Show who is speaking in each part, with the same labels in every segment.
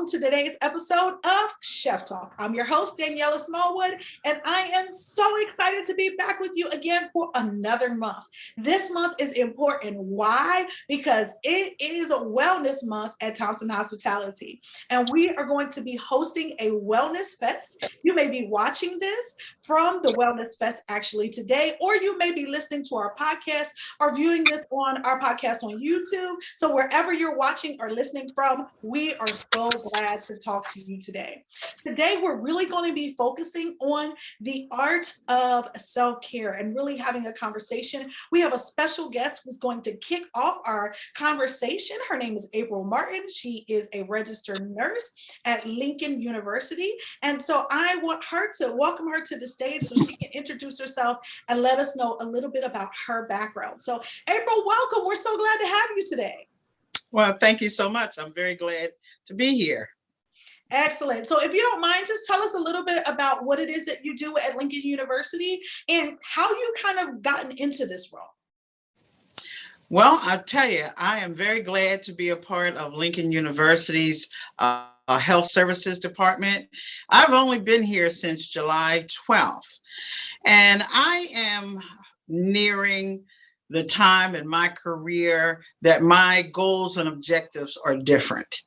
Speaker 1: welcome to today's episode of Chef Talk. I'm your host, Daniela Smallwood, and I am so excited to be back with you again for another month. This month is important. Why? Because it is a wellness month at Thompson Hospitality, and we are going to be hosting a wellness fest. You may be watching this from the wellness fest actually today, or you may be listening to our podcast or viewing this on our podcast on YouTube. So wherever you're watching or listening from, we are so glad to talk to you today. Today, we're really going to be focusing on the art of self-care and really having a conversation. We have a special guest who's going to kick off our conversation. Her name is April Martin. She is a registered nurse at Lincoln University. And so I want her to welcome her to the stage so she can introduce herself and let us know a little bit about her background. So April, welcome. We're so glad to have you today.
Speaker 2: Well, thank you so much. I'm very glad to be here.
Speaker 1: Excellent. So if you don't mind, just tell us a little bit about what it is that you do at Lincoln University and how you kind of gotten into this role.
Speaker 2: Well, I'll tell you, I am very glad to be a part of Lincoln University's Health Services Department. I've only been here since July 12th, and I am nearing the time in my career that my goals and objectives are different.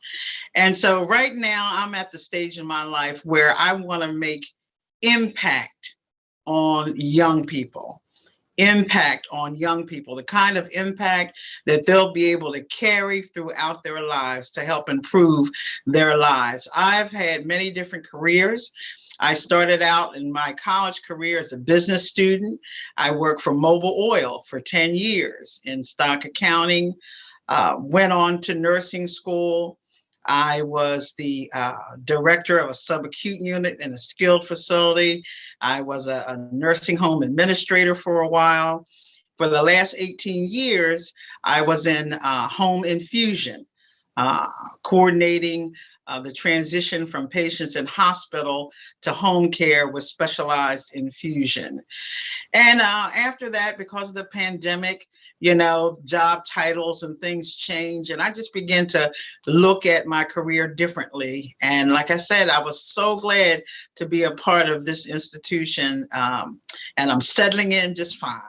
Speaker 2: And so right now I'm at the stage in my life where I want to make impact on young people, the kind of impact that they'll be able to carry throughout their lives to help improve their lives. I've had many different careers. I started out in my college career as a business student. I worked for Mobil Oil for 10 years in stock accounting, went on to nursing school. I was the director of a subacute unit in a skilled facility. I was a nursing home administrator for a while. For the last 18 years, I was in home infusion, coordinating the transition from patients in hospital to home care with specialized infusion. And after that, because of the pandemic, job titles and things change. And I just began to look at my career differently. And like I said, I was so glad to be a part of this institution. And I'm settling in just fine.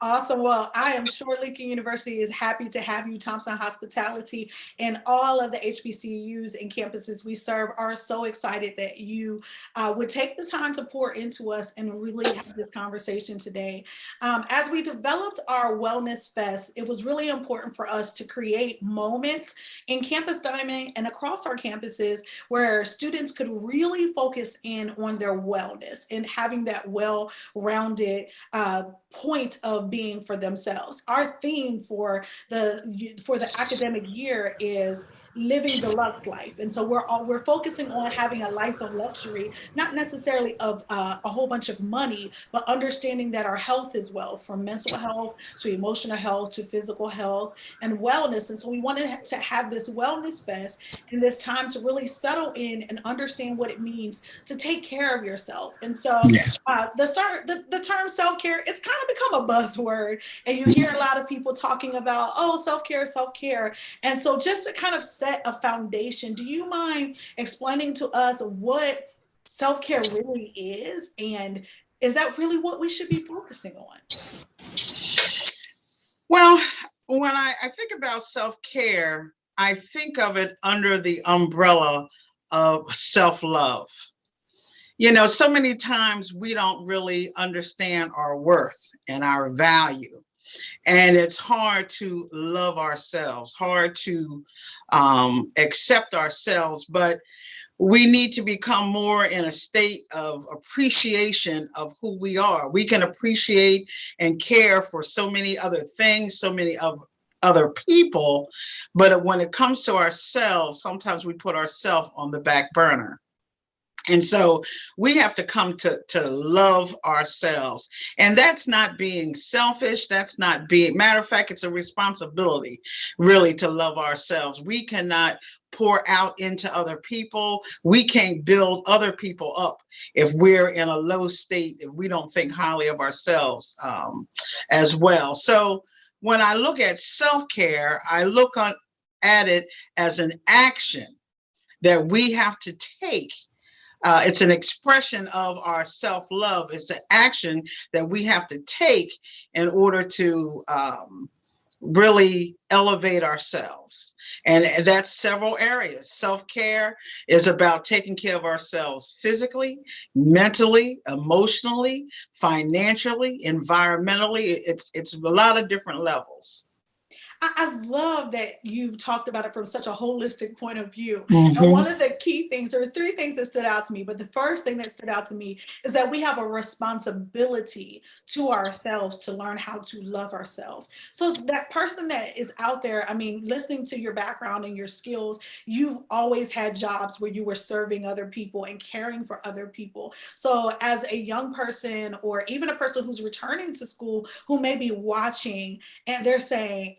Speaker 1: Awesome. Well, I am sure Lincoln University is happy to have you. Thompson Hospitality and all of the HBCUs and campuses we serve are so excited that you would take the time to pour into us and really have this conversation today. As we developed our Wellness Fest, it was really important for us to create moments in campus dining and across our campuses where students could really focus in on their wellness and having that well-rounded point of being for themselves. Our theme for the academic year is living the Lux life. And so we're focusing on having a life of luxury, not necessarily of a whole bunch of money, but understanding that our health is well, from mental health to emotional health to physical health and wellness. And so we wanted to have this wellness fest and this time to really settle in and understand what it means to take care of yourself. And so
Speaker 2: Yes.
Speaker 1: the term self-care, it's kind of become a buzzword, and you hear a lot of people talking about, oh, self-care. And so just to kind of set a foundation, do you mind explaining to us what self-care really is, and is that really what we should be focusing on?
Speaker 2: Well, when I think about self-care, I think of it under the umbrella of self-love. So many times we don't really understand our worth and our value. And it's hard to love ourselves, hard to accept ourselves, but we need to become more in a state of appreciation of who we are. We can appreciate and care for so many other things, so many of other people, but when it comes to ourselves, sometimes we put ourselves on the back burner. And so we have to come to love ourselves. And that's not being selfish. That's not being, matter of fact, it's a responsibility really to love ourselves. We cannot pour out into other people. We can't build other people up if we're in a low state, if we don't think highly of ourselves as well. So when I look at self-care, I look at it as an action that we have to take. It's an expression of our self-love. It's an action that we have to take in order to really elevate ourselves. And that's several areas. Self-care is about taking care of ourselves physically, mentally, emotionally, financially, environmentally. It's a lot of different levels.
Speaker 1: I love that you've talked about it from such a holistic point of view. And
Speaker 2: Hmm.
Speaker 1: one of the key things, there are three things that stood out to me, but the first thing that stood out to me is that we have a responsibility to ourselves to learn how to love ourselves. So that person that is out there, I mean, listening to your background and your skills, you've always had jobs where you were serving other people and caring for other people. So as a young person, or even a person who's returning to school who may be watching and they're saying,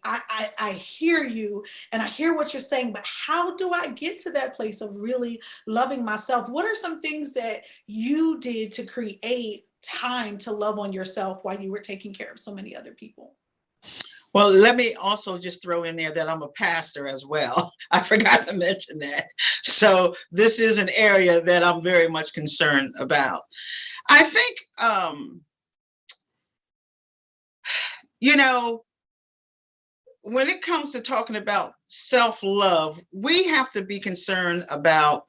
Speaker 1: I hear you and I hear what you're saying, but how do I get to that place of really loving myself? What are some things that you did to create time to love on yourself while you were taking care of so many other people?
Speaker 2: Well, let me also just throw in there that I'm a pastor as well. I forgot to mention that. So this is an area that I'm very much concerned about. I think, you know, when it comes to talking about self-love, we have to be concerned about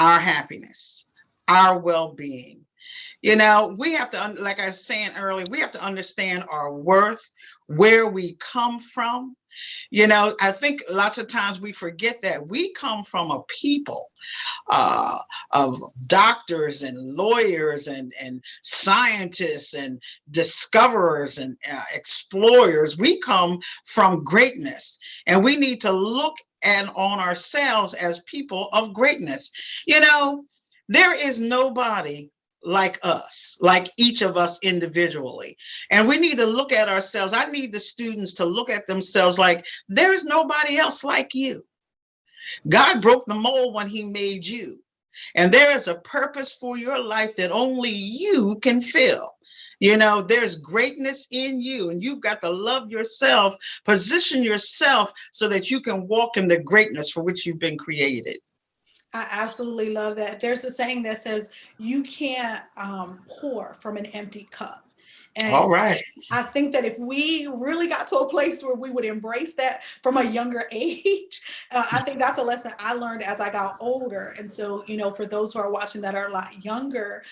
Speaker 2: our happiness, our well-being. We have to, like I was saying earlier, we have to understand our worth, where we come from. I think lots of times we forget that we come from a people uh, of doctors and lawyers and scientists and discoverers and explorers. We come from greatness, and we need to look and on ourselves as people of greatness. You know, there is nobody like us, like each of us individually. And we need to look at ourselves. I need the students to look at themselves like there's nobody else like you. God broke the mold when he made you. And there is a purpose for your life that only you can fill. There's greatness in you, and you've got to love yourself, position yourself so that you can walk in the greatness for which you've been created.
Speaker 1: I absolutely love that. There's a saying that says you can't pour from an empty cup. And
Speaker 2: All right.
Speaker 1: I think that if we really got to a place where we would embrace that from a younger age, I think that's a lesson I learned as I got older. And so, for those who are watching that are a lot younger,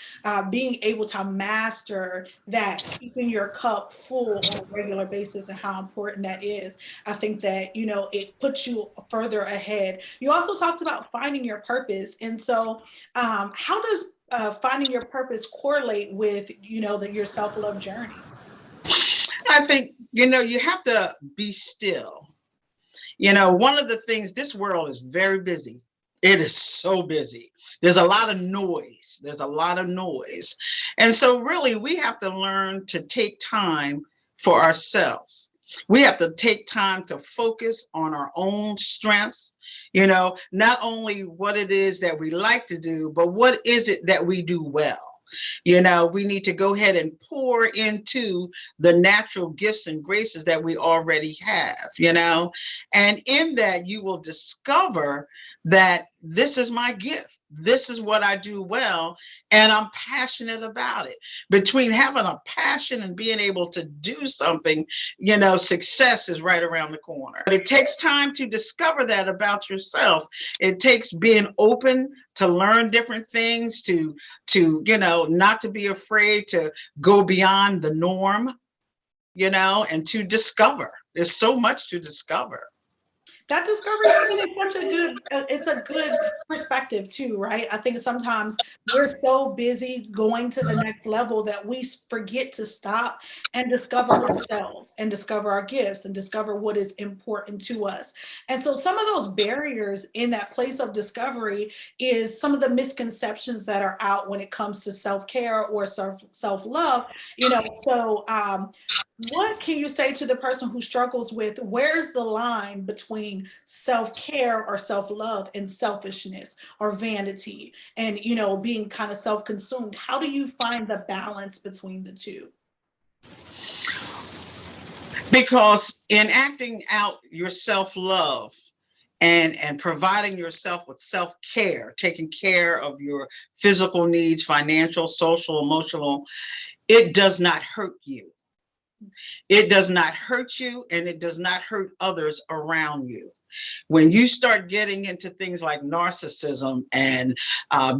Speaker 1: being able to master that, keeping your cup full on a regular basis and how important that is, I think that, it puts you further ahead. You also talked about finding your purpose. And so, how does finding your purpose correlate with, your self-love journey?
Speaker 2: I think, you have to be still. One of the things, this world is very busy. It is so busy. There's a lot of noise. There's a lot of noise. And so, really, we have to learn to take time for ourselves. We have to take time to focus on our own strengths, not only what it is that we like to do, but what is it that we do well. We need to go ahead and pour into the natural gifts and graces that we already have. And in that, you will discover that this is my gift. This is what I do well, and I'm passionate about it. Between having a passion and being able to do something, success is right around the corner. But it takes time to discover that about yourself. It takes being open to learn different things, to not to be afraid to go beyond the norm, and to discover. There's so much to discover.
Speaker 1: That discovery point is such a good, it's a good perspective too, right? I think sometimes we're so busy going to the next level that we forget to stop and discover ourselves and discover our gifts and discover what is important to us. And so some of those barriers in that place of discovery is some of the misconceptions that are out when it comes to self-care or self-love, what can you say to the person who struggles with where's the line between self-care or self-love and selfishness or vanity and being kind of self-consumed? How do you find the balance between the two?
Speaker 2: Because in acting out your self-love, and providing yourself with self-care, taking care of your physical needs, financial, social, emotional, it does not hurt you. It does not hurt you, and it does not hurt others around you. When you start getting into things like narcissism and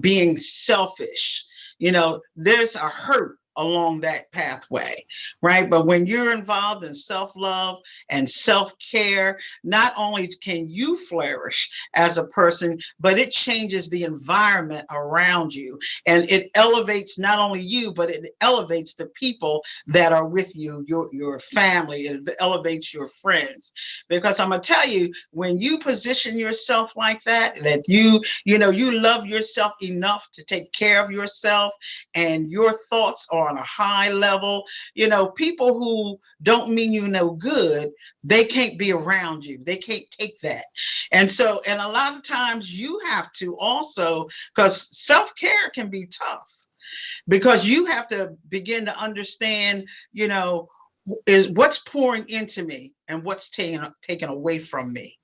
Speaker 2: being selfish, there's a hurt along that pathway, right? But when you're involved in self-love and self-care, not only can you flourish as a person, but it changes the environment around you. And it elevates not only you, but it elevates the people that are with you, your family, it elevates your friends. Because I'm gonna tell you, when you position yourself like that, that you love yourself enough to take care of yourself, and your thoughts are on a high level, people who don't mean you no good, they can't be around you. They can't take that. And a lot of times you have to also, because self-care can be tough, because you have to begin to understand, is what's pouring into me and what's taken away from me.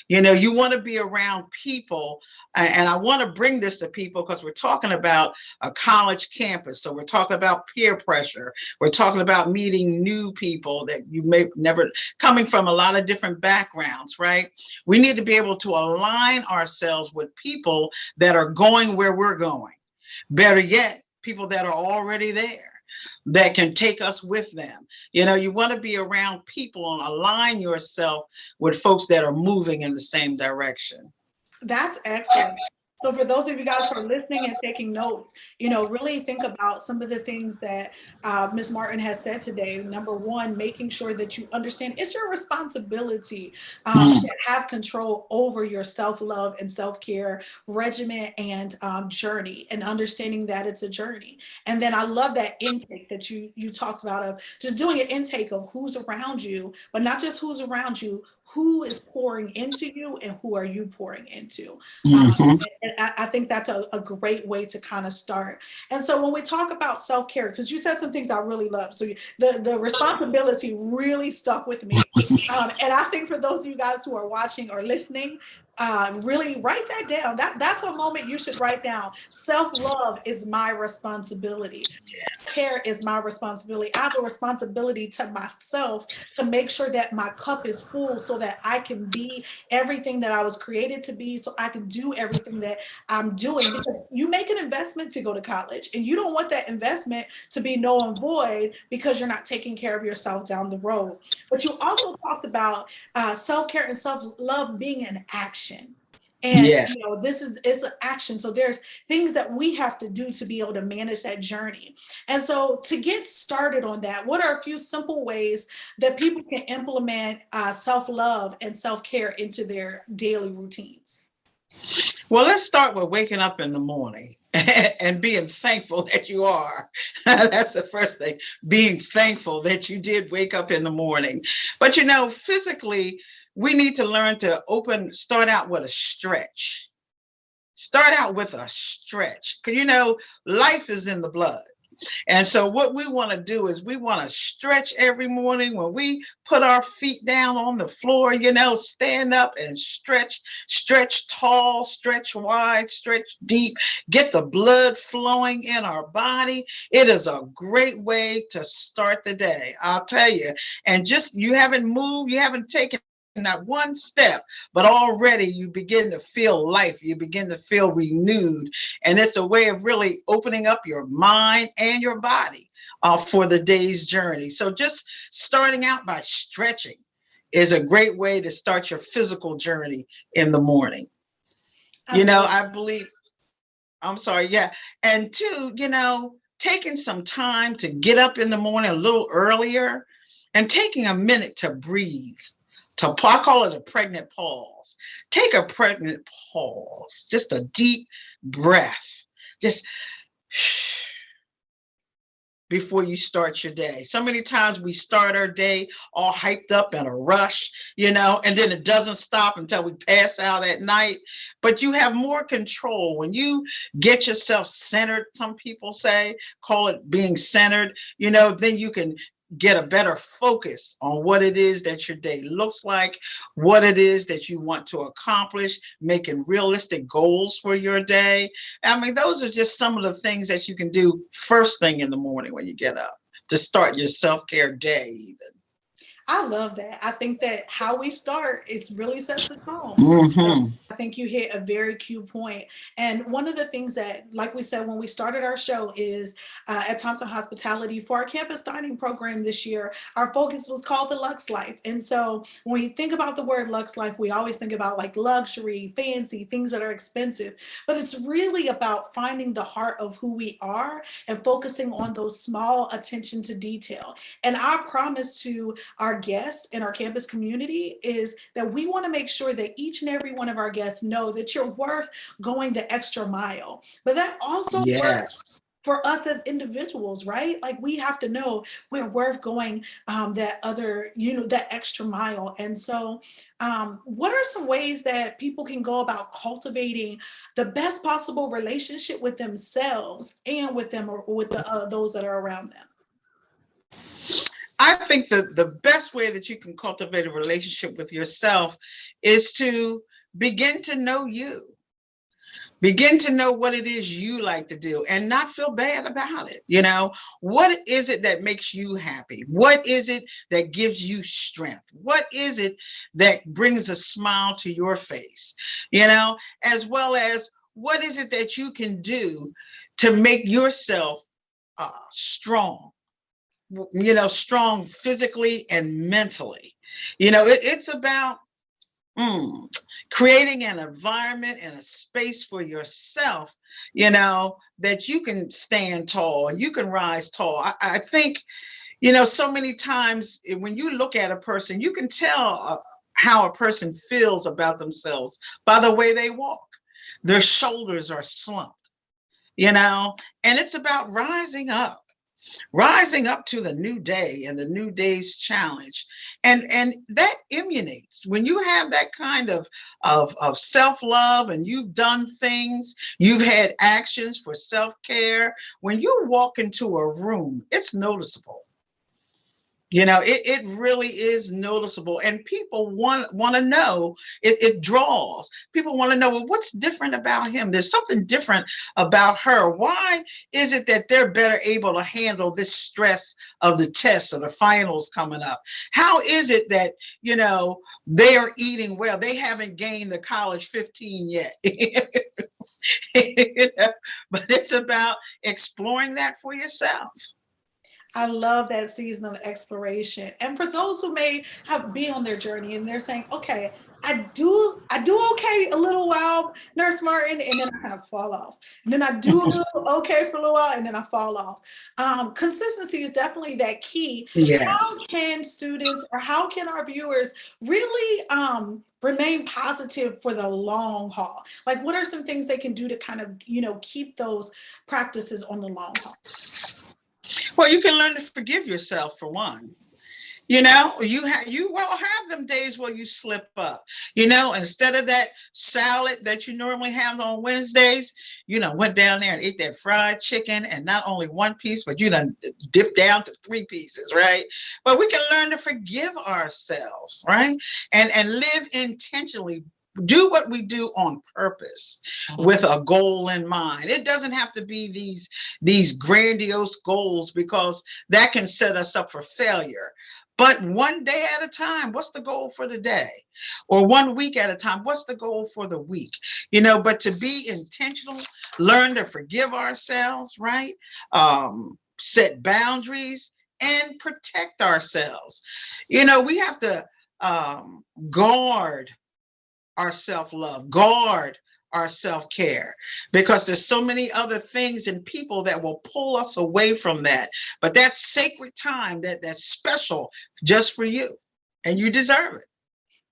Speaker 2: You want to be around people, and I want to bring this to people because we're talking about a college campus. So we're talking about peer pressure. We're talking about meeting new people that you may never, coming from a lot of different backgrounds, right? We need to be able to align ourselves with people that are going where we're going. Better yet, people that are already there, that can take us with them. You want to be around people and align yourself with folks that are moving in the same direction.
Speaker 1: That's excellent. So for those of you guys who are listening and taking notes, really think about some of the things that Ms. Martin has said today. Number one, making sure that you understand it's your responsibility to have control over your self-love and self-care regimen and journey, and understanding that it's a journey. And then I love that intake that you talked about, of just doing an intake of who's around you, but not just who's around you, who is pouring into you and who are you pouring into. And I think that's a great way to kind of start. And so when we talk about self-care, because you said some things I really love. So the responsibility really stuck with me. And I think for those of you guys who are watching or listening, really write that down. That's a moment you should write down. Self-love is my responsibility. Self-care is my responsibility. I have a responsibility to myself to make sure that my cup is full so that I can be everything that I was created to be, so I can do everything that I'm doing. Because you make an investment to go to college, and you don't want that investment to be null and void because you're not taking care of yourself down the road. But you also talked about self-care and self-love being an action. And
Speaker 2: Yeah.
Speaker 1: it's an action. So there's things that we have to do to be able to manage that journey. And so to get started on that, what are a few simple ways that people can implement self-love and self-care into their daily routines?
Speaker 2: Well, let's start with waking up in the morning and being thankful that you are. That's the first thing, being thankful that you did wake up in the morning. But physically, we need to learn to start out with a stretch. Start out with a stretch. Because life is in the blood. And so what we want to do is we want to stretch every morning. When we put our feet down on the floor, stand up and stretch tall, stretch wide, stretch deep, get the blood flowing in our body. It is a great way to start the day, I'll tell you. And just, you haven't moved, you haven't taken not one step, but already you begin to feel life. You begin to feel renewed. And it's a way of really opening up your mind and your body for the day's journey. So just starting out by stretching is a great way to start your physical journey in the morning. I believe, I'm sorry, yeah. And two, taking some time to get up in the morning a little earlier and taking a minute to breathe. I call it a pregnant pause. Take a pregnant pause, just a deep breath, just before you start your day. So many times we start our day all hyped up in a rush, and then it doesn't stop until we pass out at night. But you have more control when you get yourself centered. Some people call it being centered, then get a better focus on what it is that your day looks like, what it is that you want to accomplish, making realistic goals for your day. I mean, those are just some of the things that you can do first thing in the morning when you get up to start your self-care day even.
Speaker 1: I love that. I think that how we start is really sets the tone. So
Speaker 2: Mm-hmm.
Speaker 1: I think you hit a very key point. And one of the things that, like we said when we started our show, is at Thompson Hospitality for our campus dining program this year, our focus was called the Lux Life. And so when we think about the word Lux Life, we always think about like luxury, fancy, things that are expensive. But it's really about finding the heart of who we are and focusing on those small attention to detail. And our promise to our guests and our campus community is that we want to make sure that each and every one of our guests know that you're worth going the extra mile. But that also works
Speaker 2: Yes.
Speaker 1: for us as individuals, right? Like we have to know we're worth going that other, that extra mile. And so, what are some ways that people can go about cultivating the best possible relationship with themselves and with them or with those that are around them?
Speaker 2: I think the best way that you can cultivate a relationship with yourself is to begin to know you. Begin to know what it is you like to do and not feel bad about it. What is it that makes you happy? What is it that gives you strength? What is it that brings a smile to your face? As well as what is it that you can do to make yourself strong? Strong physically and mentally. It's about creating an environment and a space for yourself, that you can stand tall and you can rise tall. I think, so many times when you look at a person, you can tell how a person feels about themselves by the way they walk. Their shoulders are slumped, and it's about rising up to the new day and the new day's challenge, and that emanates when you have that kind of self-love, and you've done things, you've had actions for self-care. When you walk into a room, it's noticeable. It really is noticeable, and people want to know. It draws. People want to know, well, what's different about him? There's something different about her. Why is it that they're better able to handle this stress of the tests or the finals coming up? How is it that they are eating well? They haven't gained the college 15 yet. But it's about exploring that for yourself.
Speaker 1: I love that season of exploration. And for those who may have been on their journey and they're saying, okay, I do okay a little while, Nurse Martin, and then I kind of fall off. And then I do a little okay for a little while, and then I fall off. Consistency is definitely that key.
Speaker 2: Yes.
Speaker 1: How can students or how can our viewers really remain positive for the long haul? Like, what are some things they can do to kind of, keep those practices on the long haul?
Speaker 2: Well, you can learn to forgive yourself for one. You will have them days where you slip up. Instead of that salad that you normally have on Wednesdays, went down there and ate that fried chicken, and not only one piece, but you done dipped down to 3 pieces, right? But we can learn to forgive ourselves, right? And live intentionally. Do what we do on purpose with a goal in mind. It doesn't have to be these grandiose goals, because that can set us up for failure. But one day at a time, what's the goal for the day? Or 1 week at a time, what's the goal for the week? But to be intentional, learn to forgive ourselves, right? Set boundaries and protect ourselves. We have to guard our self-love, guard our self-care, because there's so many other things and people that will pull us away from that. But that's sacred time, that's special just for you, and you deserve it.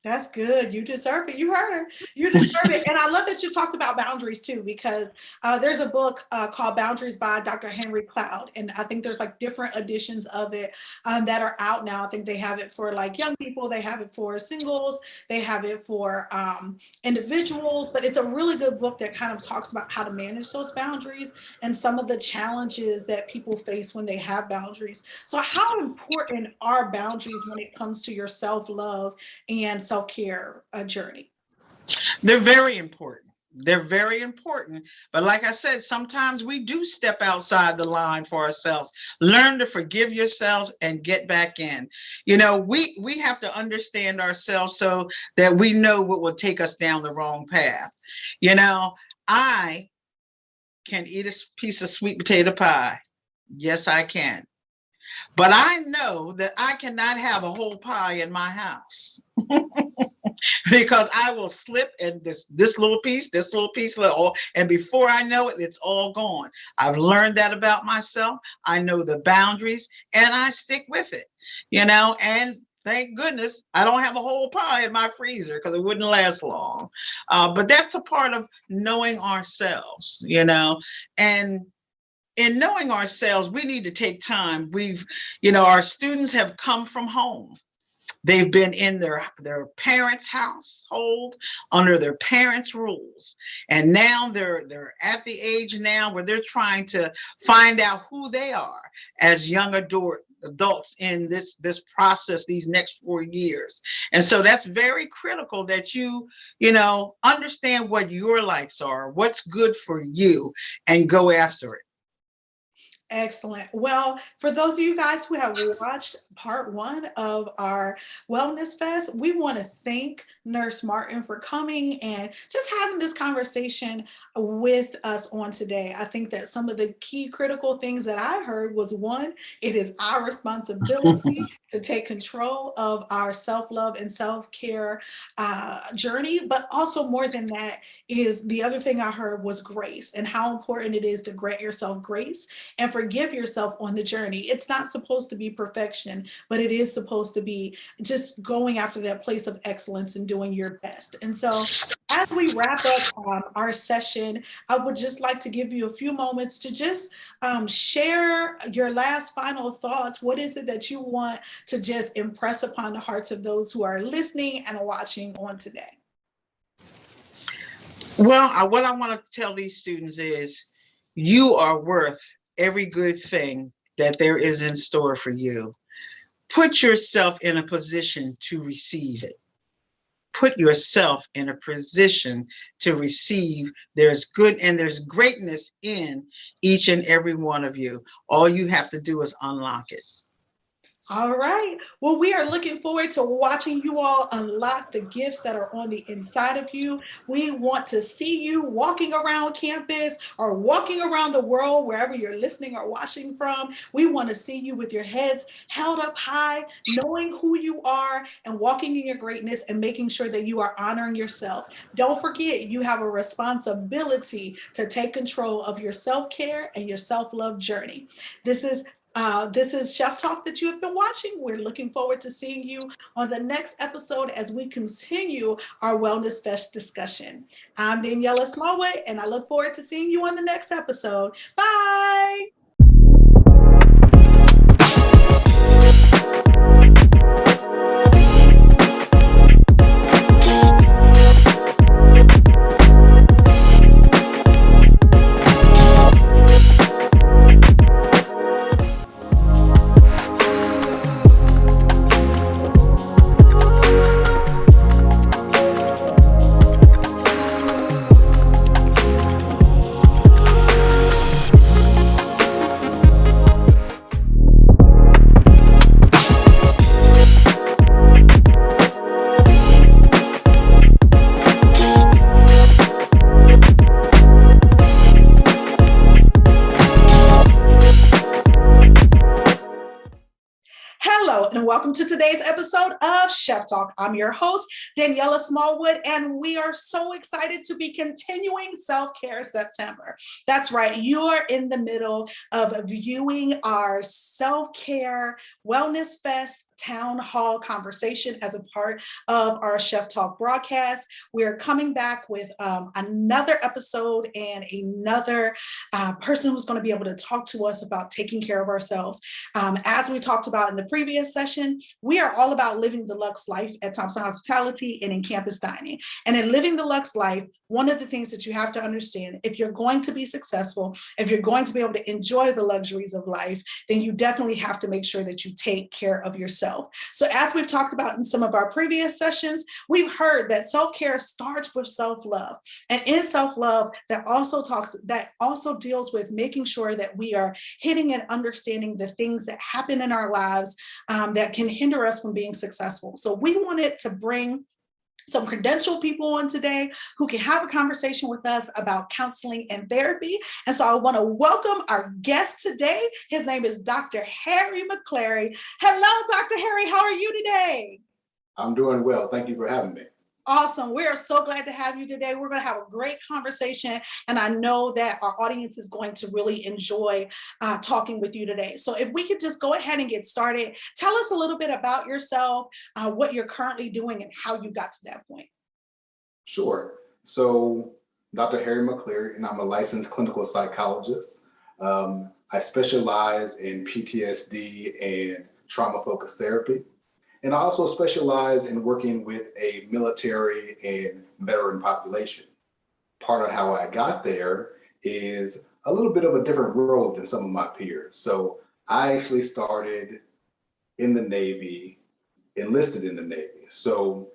Speaker 1: That's good. You deserve it. You heard her. You deserve it. And I love that you talked about boundaries too, because there's a book called Boundaries by Dr. Henry Cloud. And I think there's like different editions of it that are out now. I think they have it for like young people, they have it for singles, they have it for individuals. But it's a really good book that kind of talks about how to manage those boundaries and some of the challenges that people face when they have boundaries. So, how important are boundaries when it comes to your self love and self-care journey?
Speaker 2: They're very important. They're very important. But like I said, sometimes we do step outside the line for ourselves. Learn to forgive yourselves and get back in. We have to understand ourselves so that we know what will take us down the wrong path. I can eat a piece of sweet potato pie. Yes, I can. But I know that I cannot have a whole pie in my house. Because I will slip and this little piece, and before I know it, it's all gone. I've learned that about myself. I know the boundaries and I stick with it, and thank goodness I don't have a whole pie in my freezer because it wouldn't last long. But that's a part of knowing ourselves, and in knowing ourselves, we need to take time. Our students have come from home. They've been in their parents' household under their parents' rules. And now they're at the age now where they're trying to find out who they are as young adults in this process these next 4 years. And so that's very critical that you understand what your likes are, what's good for you, and go after it.
Speaker 1: Excellent. Well, for those of you guys who have watched part one of our Wellness Fest, we want to thank Nurse Martin for coming and just having this conversation with us on today. I think that some of the key critical things that I heard was one, it is our responsibility to take control of our self-love and self-care journey. But also more than that is the other thing I heard was grace and how important it is to grant yourself grace and forgive yourself on the journey. It's not supposed to be perfection, but it is supposed to be just going after that place of excellence and doing your best. And so, as we wrap up our session, I would just like to give you a few moments to just share your last final thoughts. What is it that you want to just impress upon the hearts of those who are listening and watching on today?
Speaker 2: Well, what I want to tell these students is you are worth every good thing that there is in store for you. Put yourself in a position to receive it. Put yourself in a position to receive. There's good and there's greatness in each and every one of you. All you have to do is unlock it.
Speaker 1: All right. Well, we are looking forward to watching you all unlock the gifts that are on the inside of you. We want to see you walking around campus or walking around the world, wherever you're listening or watching from. We want to see you with your heads held up high, knowing who you are and walking in your greatness and making sure that you are honoring yourself. Don't forget, you have a responsibility to take control of your self-care and your self-love journey. This is Chef Talk that you have been watching. We're looking forward to seeing you on the next episode as we continue our Wellness Fest discussion. I'm Daniela Smallway, and I look forward to seeing you on the next episode. Bye. welcome to today's episode of Chef Talk. I'm your host, Daniela Smallwood, and we are so excited to be continuing Self-Care September. That's right, you are in the middle of viewing our Self-Care Wellness Fest Town Hall conversation as a part of our Chef Talk broadcast. We're coming back with another episode and another person who's going to be able to talk to us about taking care of ourselves. As we talked about in the previous session, we are all about living the Luxe life at Thompson Hospitality and in campus dining. And in living the Luxe life, one of the things that you have to understand, if you're going to be successful, if you're going to be able to enjoy the luxuries of life, then you definitely have to make sure that you take care of yourself. So as we've talked about in some of our previous sessions, we've heard that self-care starts with self-love. And in self-love, that also deals with making sure that we are hitting and understanding the things that happen in our lives that can hinder us from being successful. So we wanted to bring some credentialed people on today who can have a conversation with us about counseling and therapy. And so I want to welcome our guest today. His name is Dr. Harry Mcclary. Hello, Dr. Harry. How are you today?
Speaker 3: I'm doing well. Thank you for having me.
Speaker 1: Awesome. We are so glad to have you today. We're going to have a great conversation, and I know that our audience is going to really enjoy talking with you today. So if we could just go ahead and get started, tell us a little bit about yourself, what you're currently doing, and how you got to that point.
Speaker 3: Sure. So Dr. Harry Mcclary, and I'm a licensed clinical psychologist. I specialize in PTSD and trauma-focused therapy. And I also specialize in working with a military and veteran population. Part of how I got there is a little bit of a different road than some of my peers. So I actually started in the Navy, enlisted in the Navy. So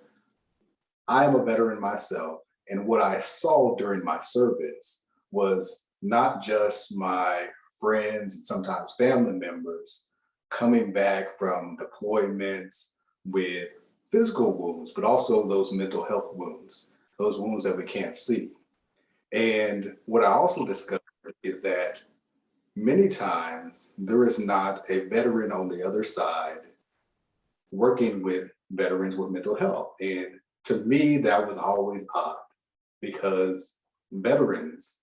Speaker 3: I am a veteran myself. And what I saw during my service was not just my friends and sometimes family members coming back from deployments with physical wounds, but also those mental health wounds, those wounds that we can't see. And what I also discovered is that many times there is not a veteran on the other side working with veterans with mental health. And to me, that was always odd because veterans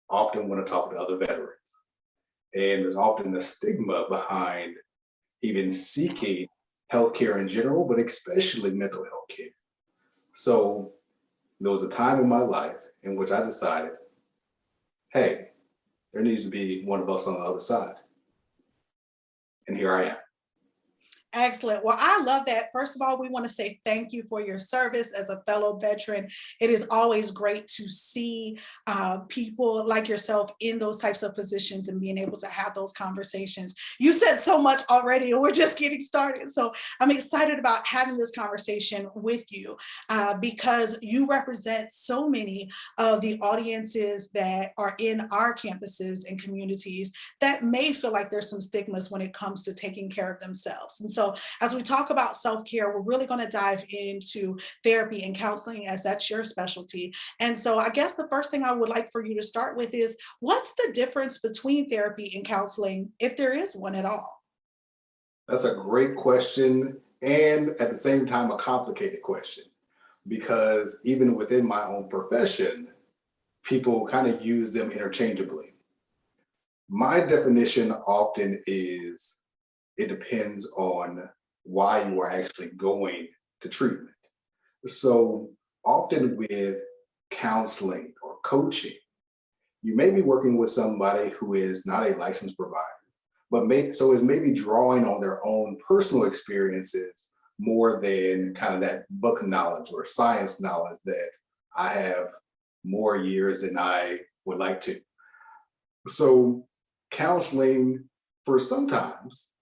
Speaker 3: often want to talk to other veterans. And there's often a stigma behind even seeking healthcare in general, but especially mental health care. So there was a time in my life in which I decided, hey, there needs to be one of us on the other side. And here I am.
Speaker 1: Excellent. Well, I love that. First of all, we want to say thank you for your service as a fellow veteran. It is always great to see people like yourself in those types of positions and being able to have those conversations. You said so much already, and we're just getting started. So I'm excited about having this conversation with you because you represent so many of the audiences that are in our campuses and communities that may feel like there's some stigmas when it comes to taking care of themselves. And so as we talk about self-care, we're really going to dive into therapy and counseling as that's your specialty. And so I guess the first thing I would like for you to start with is, what's the difference between therapy and counseling, if there is one at all?
Speaker 3: That's a great question. And at the same time, a complicated question, because even within my own profession, people kind of use them interchangeably. My definition often is, it depends on why you are actually going to treatment. So often with counseling or coaching, you may be working with somebody who is not a licensed provider, but is maybe drawing on their own personal experiences more than kind of that book knowledge or science knowledge that I have more years than I would like to. So counseling for sometimes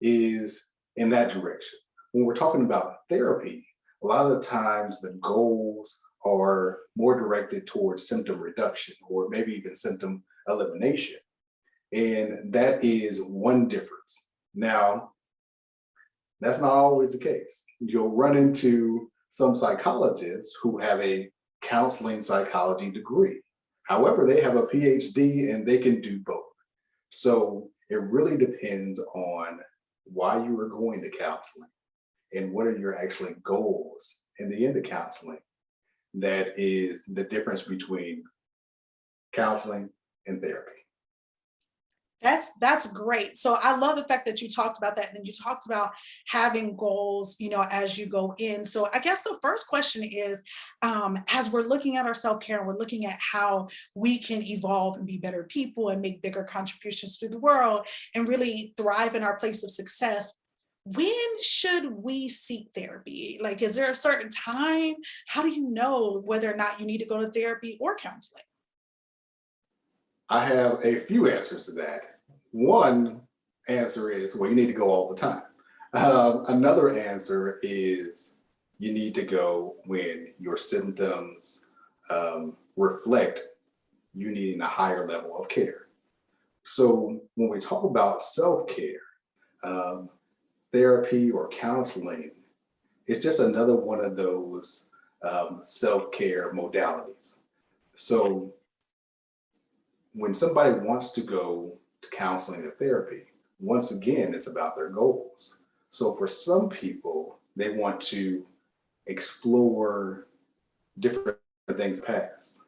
Speaker 3: is in that direction. When we're talking about therapy, a lot of the times the goals are more directed towards symptom reduction or maybe even symptom elimination. And that is one difference. Now, that's not always the case. You'll run into some psychologists who have a counseling psychology degree. However, they have a PhD and they can do both. So it really depends on why you are going to counseling and what are your actually goals in the end of counseling. That is the difference between counseling and therapy.
Speaker 1: That's great. So I love the fact that you talked about that and you talked about having goals, as you go in. So I guess the first question is, as we're looking at our self-care and we're looking at how we can evolve and be better people and make bigger contributions to the world and really thrive in our place of success, when should we seek therapy? Like, is there a certain time? How do you know whether or not you need to go to therapy or counseling?
Speaker 3: I have a few answers to that. One answer is, well, you need to go all the time. Another answer is you need to go when your symptoms reflect you needing a higher level of care. So when we talk about self-care, therapy or counseling, it's just another one of those self-care modalities. So when somebody wants to go to counseling or therapy, once again, it's about their goals. So for some people, they want to explore different things in the past.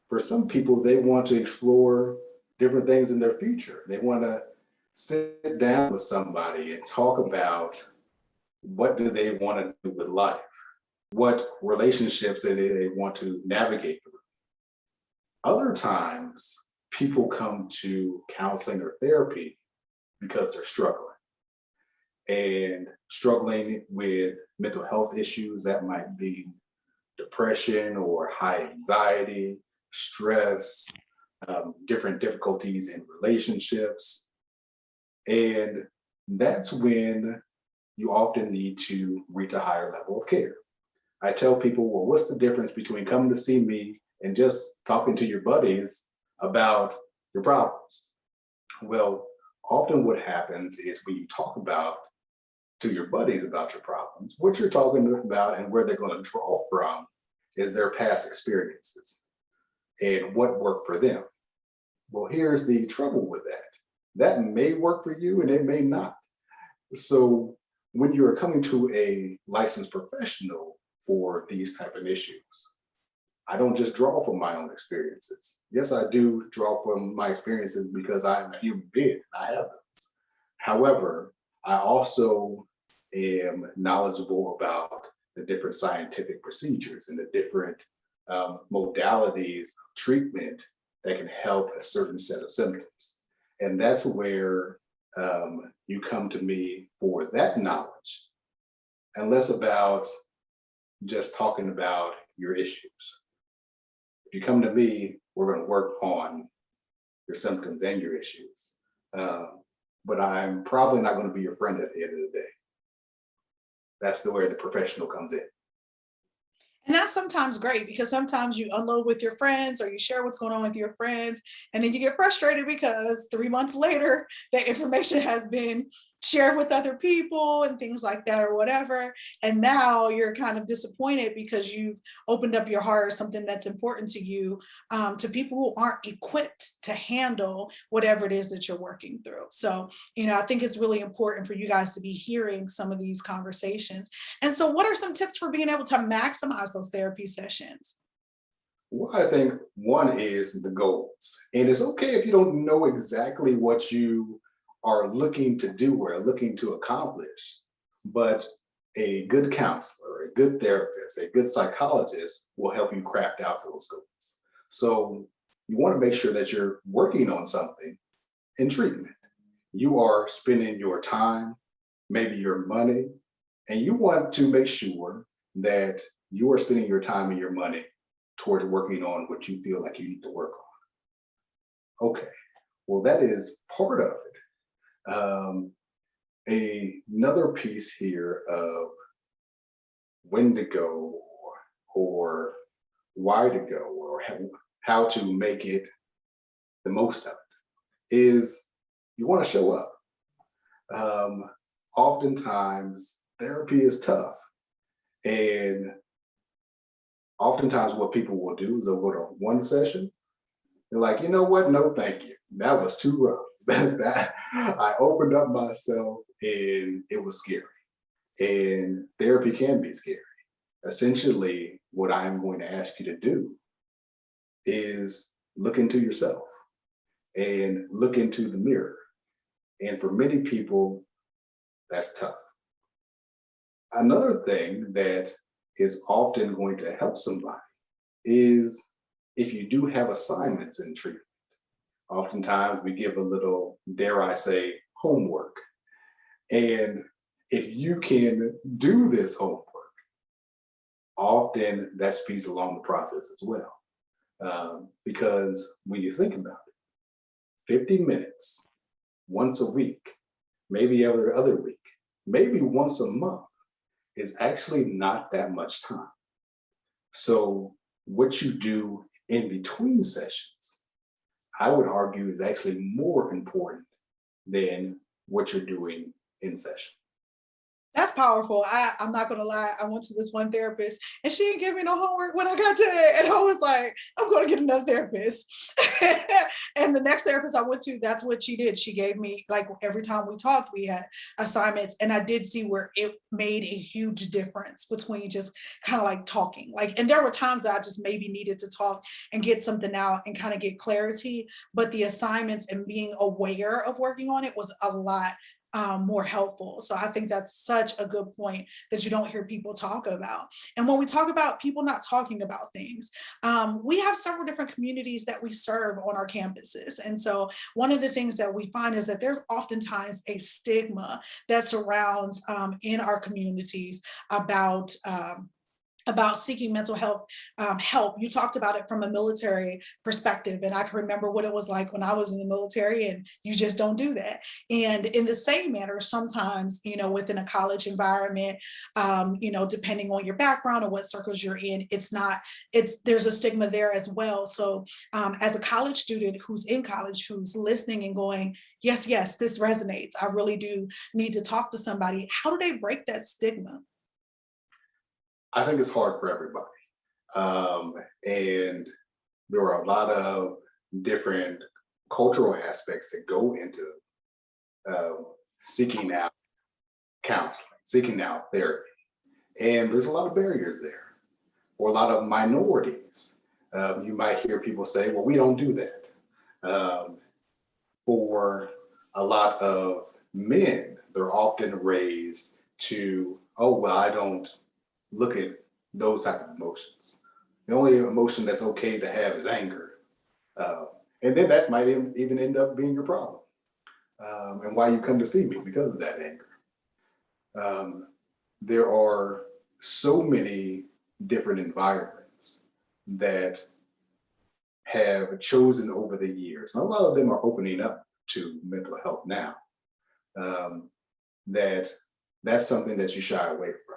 Speaker 3: For some people, they want to explore different things in their future. They want to sit down with somebody and talk about what do they want to do with life, what relationships they want to navigate through. Other times, people come to counseling or therapy because they're struggling with mental health issues. That might be depression or high anxiety, stress, different difficulties in relationships. And that's when you often need to reach a higher level of care. I tell people, well, what's the difference between coming to see me and just talking to your buddies about your problems? Well, often what happens is when you talk to your buddies about your problems, what you're talking about and where they're going to draw from is their past experiences and what worked for them. Well, here's the trouble with that. That may work for you and it may not. So when you're coming to a licensed professional for these type of issues, I don't just draw from my own experiences. Yes, I do draw from my experiences because I'm a human being. I have those. However, I also am knowledgeable about the different scientific procedures and the different modalities of treatment that can help a certain set of symptoms. And that's where you come to me for that knowledge, and less about just talking about your issues. If you come to me, we're going to work on your symptoms and your issues. But I'm probably not going to be your friend at the end of the day. That's where the professional comes in.
Speaker 1: And that's sometimes great because sometimes you unload with your friends or you share what's going on with your friends, and then you get frustrated because 3 months later, the information has been shared with other people and things like that or whatever. And now you're kind of disappointed because you've opened up your heart or something that's important to you to people who aren't equipped to handle whatever it is that you're working through. So, I think it's really important for you guys to be hearing some of these conversations. And so what are some tips for being able to maximize those therapy sessions?
Speaker 3: Well, I think one is the goals. And it's okay if you don't know exactly what you are looking to do or looking to accomplish, but a good counselor, a good therapist, a good psychologist will help you craft out those goals. So you want to make sure that you're working on something in treatment. You are spending your time, maybe your money, and you want to make sure that you are spending your time and your money towards working on what you feel like you need to work on. Okay, well, that is part of it. Another piece here of when to go or why to go or how to make it the most of it is you want to show up. Oftentimes therapy is tough, and oftentimes what people will do is they'll go to one session. They're like, you know what? No, thank you. That was too rough. I opened up myself and it was scary. And therapy can be scary. Essentially, what I'm going to ask you to do is look into yourself and look into the mirror. And for many people, that's tough. Another thing that is often going to help somebody is if you do have assignments in treatment. Oftentimes we give a little, dare I say, homework. And if you can do this homework, often that speeds along the process as well. Because when you think about it, 50 minutes once a week, maybe every other week, maybe once a month is actually not that much time. So what you do in between sessions, I would argue is actually more important than what you're doing in session.
Speaker 1: That's powerful. I'm not gonna lie. I went to this one therapist and she didn't give me no homework when I got there. And I was like, I'm gonna get another therapist. And the next therapist I went to, that's what she did. She gave me, like, every time we talked, we had assignments. And I did see where it made a huge difference between just kind of like talking. Like, and there were times that I just maybe needed to talk and get something out and kind of get clarity. But the assignments and being aware of working on it was a lot more helpful. So I think that's such a good point that you don't hear people talk about. And when we talk about people not talking about things, we have several different communities that we serve on our campuses. And so one of the things that we find is that there's oftentimes a stigma that surrounds in our communities about seeking mental health help. You talked about it from a military perspective, and I can remember what it was like when I was in the military, and you just don't do that. And in the same manner, sometimes, within a college environment, depending on your background or what circles you're in, there's a stigma there as well. So as a college student who's in college, who's listening and going, yes, this resonates, I really do need to talk to somebody. How do they break that stigma?
Speaker 3: I think it's hard for everybody. And there are a lot of different cultural aspects that go into seeking out counseling, seeking out therapy. And there's a lot of barriers there, or a lot of minorities. You might hear people say, well, we don't do that. For a lot of men, they're often raised to, oh, well, I don't look at those type of emotions. The only emotion that's okay to have is anger. And then that might even end up being your problem. And why you come to see me, because of that anger. There are so many different environments that have chosen over the years, and a lot of them are opening up to mental health now, that's something that you shy away from.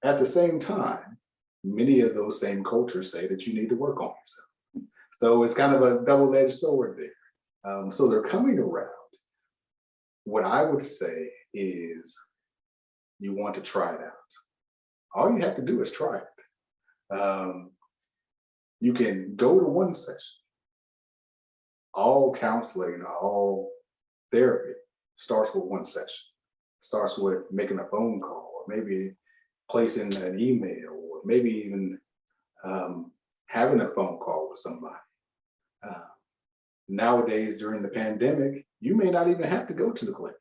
Speaker 3: At the same time, many of those same cultures say that you need to work on yourself. So it's kind of a double-edged sword there. So they're coming around. What I would say is you want to try it out. All you have to do is try it. You can go to one session. All counseling, all therapy starts with one session. Starts with making a phone call, or maybe placing an email, or maybe even having a phone call with somebody. Nowadays, during the pandemic, you may not even have to go to the clinic.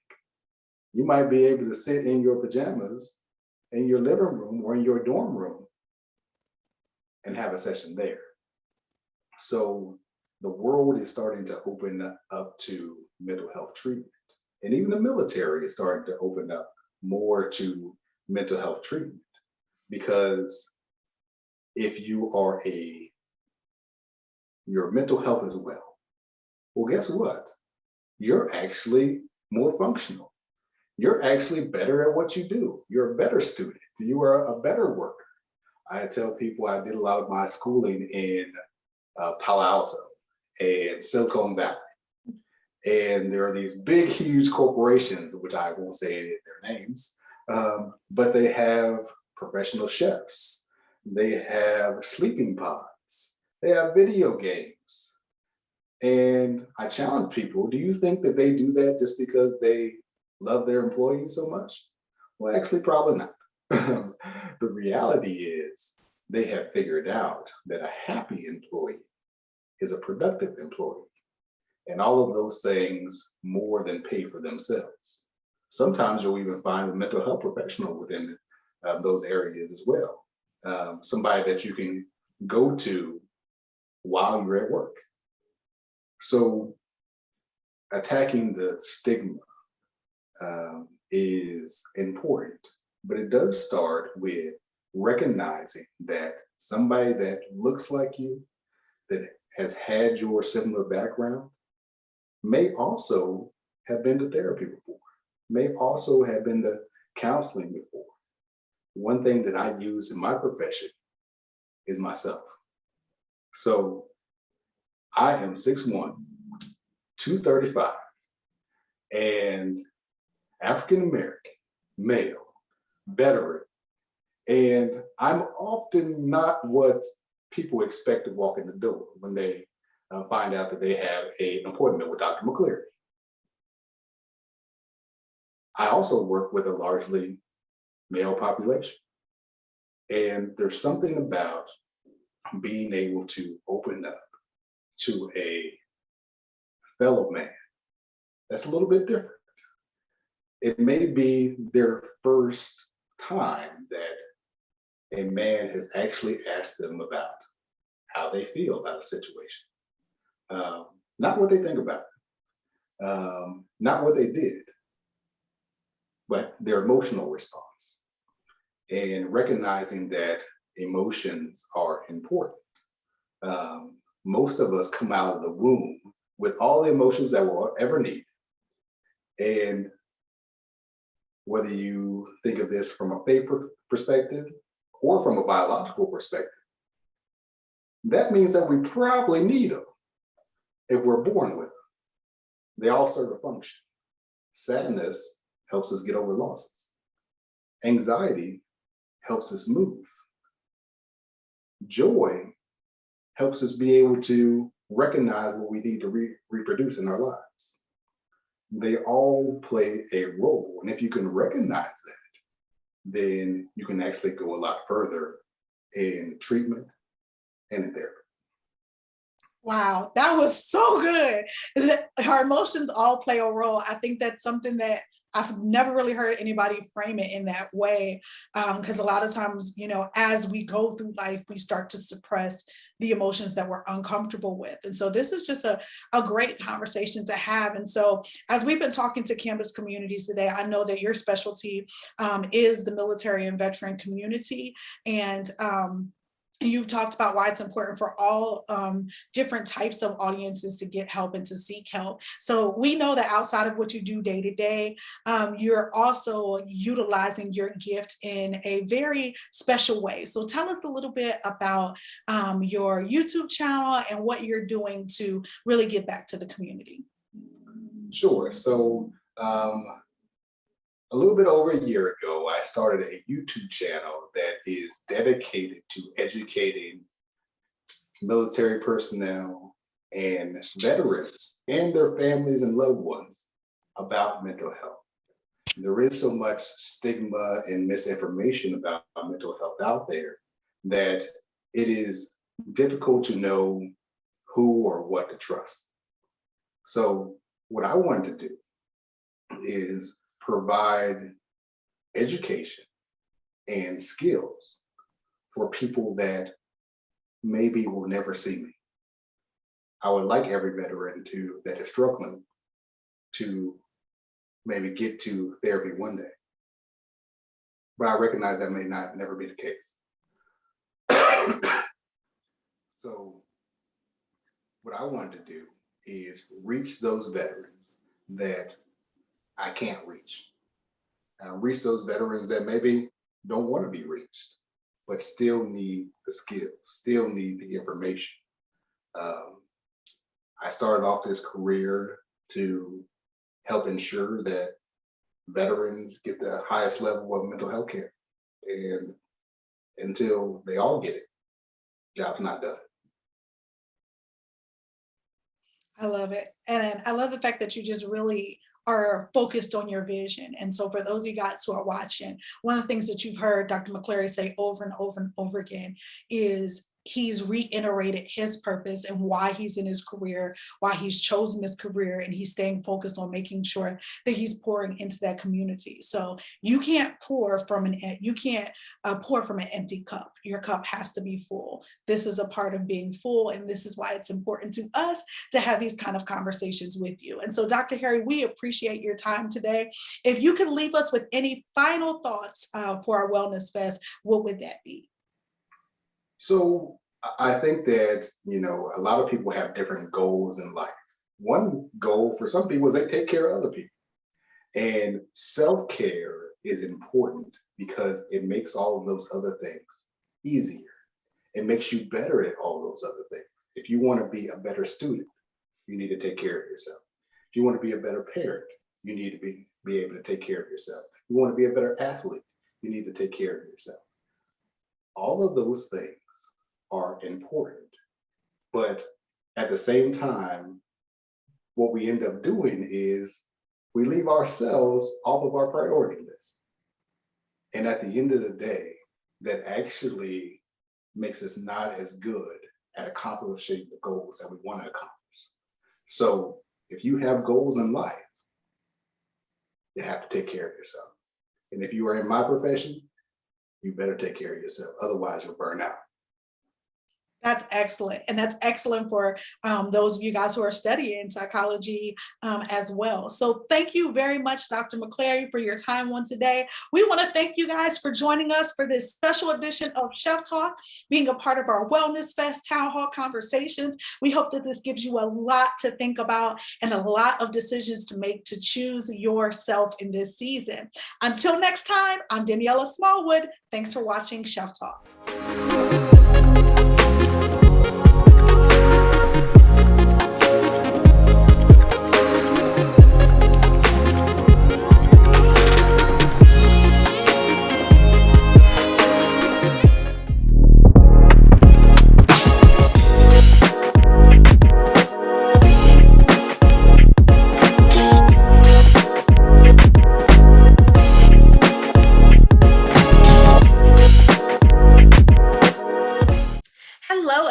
Speaker 3: You might be able to sit in your pajamas in your living room or in your dorm room and have a session there. So the world is starting to open up to mental health treatment. And even the military is starting to open up more to mental health treatment. Because if your mental health is well, guess what? You're actually more functional. You're actually better at what you do. You're a better student. You are a better worker. I tell people I did a lot of my schooling in Palo Alto and Silicon Valley. And there are these big, huge corporations, which I won't say their names, but they have professional chefs. They have sleeping pods. They have video games. And I challenge people, do you think that they do that just because they love their employees so much? Well, actually, probably not. The reality is they have figured out that a happy employee is a productive employee. And all of those things more than pay for themselves. Sometimes you'll even find a mental health professional within those areas as well. Somebody that you can go to while you're at work. So attacking the stigma is important, but it does start with recognizing that somebody that looks like you, that has had your similar background, may also have been to therapy before, may also have been to counseling before. One thing that I use in my profession is myself. So I am 6'1", 235, and African American, male, veteran. And I'm often not what people expect to walk in the door when they find out that they have an appointment with Dr. Mcclary. I also work with a largely male population. And there's something about being able to open up to a fellow man that's a little bit different. It may be their first time that a man has actually asked them about how they feel about a situation. Not what they think about it, not what they did, but their emotional response. And recognizing that emotions are important. Most of us come out of the womb with all the emotions that we'll ever need. And whether you think of this from a faith perspective or from a biological perspective, that means that we probably need them if we're born with them. They all serve a function. Sadness helps us get over losses. Anxiety helps us move. Joy helps us be able to recognize what we need to reproduce in our lives. They all play a role. And if you can recognize that, then you can actually go a lot further in treatment and in therapy.
Speaker 1: Wow, that was so good. Our emotions all play a role. I think that's something that I've never really heard anybody frame it in that way. Because a lot of times, as we go through life, we start to suppress the emotions that we're uncomfortable with. And so this is just a great conversation to have. And so as we've been talking to campus communities today, I know that your specialty is the military and veteran community. And you've talked about why it's important for all different types of audiences to get help and to seek help. So we know that outside of what you do day to day, you're also utilizing your gift in a very special way. So tell us a little bit about your YouTube channel and what you're doing to really give back to the community.
Speaker 3: Sure. So a little bit over a year ago, I started a YouTube channel that is dedicated to educating military personnel and veterans and their families and loved ones about mental health. There is so much stigma and misinformation about mental health out there that it is difficult to know who or what to trust. So what I wanted to do is provide education and skills for people that maybe will never see me. I would like every veteran that is struggling to maybe get to therapy one day. But I recognize that may not never be the case. So what I wanted to do is reach those veterans that I can't reach. Reach those veterans that maybe don't want to be reached, but still need the skills, still need the information. I started off this career to help ensure that veterans get the highest level of mental health care. And until they all get it, job's not done.
Speaker 1: I love it. And I love the fact that you just really are focused on your vision. And so for those of you guys who are watching, one of the things that you've heard Dr. Mcclary say over and over and over again is he's reiterated his purpose and why he's in his career, why he's chosen this career, and he's staying focused on making sure that he's pouring into that community. So you can't pour from an empty cup. Your cup has to be full. This is a part of being full, and this is why it's important to us to have these kind of conversations with you. And so, Dr. Harry, we appreciate your time today. If you could leave us with any final thoughts for our Wellness Fest, what would that be?
Speaker 3: So I think that, a lot of people have different goals in life. One goal for some people is they take care of other people. And self-care is important because it makes all of those other things easier. It makes you better at all those other things. If you want to be a better student, you need to take care of yourself. If you want to be a better parent, you need to be able to take care of yourself. If you want to be a better athlete, you need to take care of yourself. All of those things are important, but at the same time, what we end up doing is we leave ourselves off of our priority list. And at the end of the day, that actually makes us not as good at accomplishing the goals that we want to accomplish. So if you have goals in life, you have to take care of yourself. And if you are in my profession, you better take care of yourself. Otherwise, you'll burn out.
Speaker 1: That's excellent. And that's excellent for those of you guys who are studying psychology as well. So thank you very much, Dr. Mcclary, for your time on today. We want to thank you guys for joining us for this special edition of Chef Talk, being a part of our Wellness Fest Town Hall conversations. We hope that this gives you a lot to think about and a lot of decisions to make to choose yourself in this season. Until next time, I'm Daniela Smallwood. Thanks for watching Chef Talk.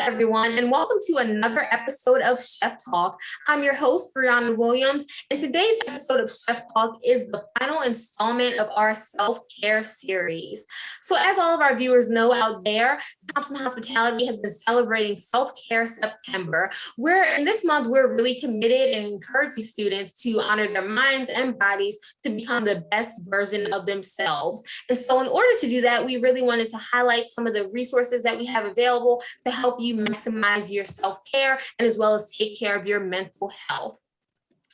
Speaker 4: Everyone, and welcome to another episode of Chef Talk. I'm your host, Brianna Williams, and today's episode of Chef Talk is the final installment of our self-care series. So as all of our viewers know out there, Thompson Hospitality has been celebrating Self-Care September, where in this month, we're really committed and encouraging students to honor their minds and bodies to become the best version of themselves. And so in order to do that, we really wanted to highlight some of the resources that we have available to help you maximize your self-care and as well as take care of your mental health.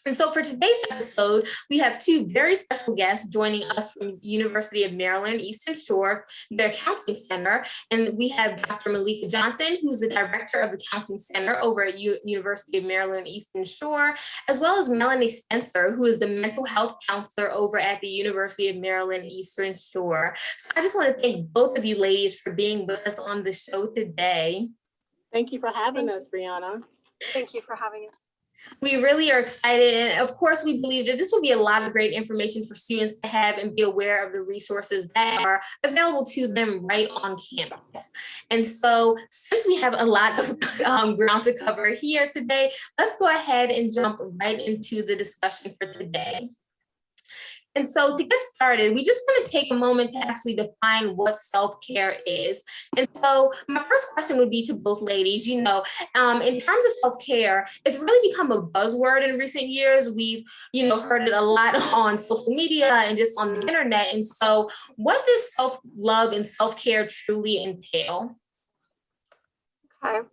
Speaker 4: And so for today's episode, we have two very special guests joining us from University of Maryland, Eastern Shore, their Counseling Center. And we have Dr. Malika Johnson, who's the director of the Counseling Center over at University of Maryland, Eastern Shore, as well as Melanie Spencer, who is the mental health counselor over at the University of Maryland, Eastern Shore. So I just want to thank both of you ladies for being with us on the show today.
Speaker 5: Thank you for having us, Brianna.
Speaker 6: Thank you for having us.
Speaker 4: We really are excited. And of course, we believe that this will be a lot of great information for students to have and be aware of the resources that are available to them right on campus. And so since we have a lot of ground to cover here today, let's go ahead and jump right into the discussion for today. And so to get started, we just want to take a moment to actually define what self-care is. And so my first question would be to both ladies, in terms of self-care, it's really become a buzzword in recent years. We've, heard it a lot on social media and just on the internet. And so what does self-love and self-care truly entail?
Speaker 6: Okay.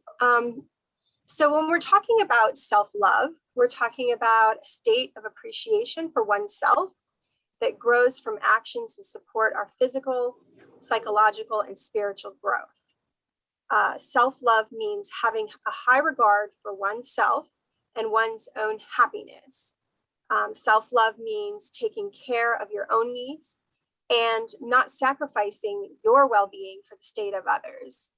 Speaker 6: So when we're talking about self-love, we're talking about a state of appreciation for oneself that grows from actions that support our physical, psychological, and spiritual growth. Self-love means having a high regard for oneself and one's own happiness. Self-love means taking care of your own needs and not sacrificing your well-being for the state of others.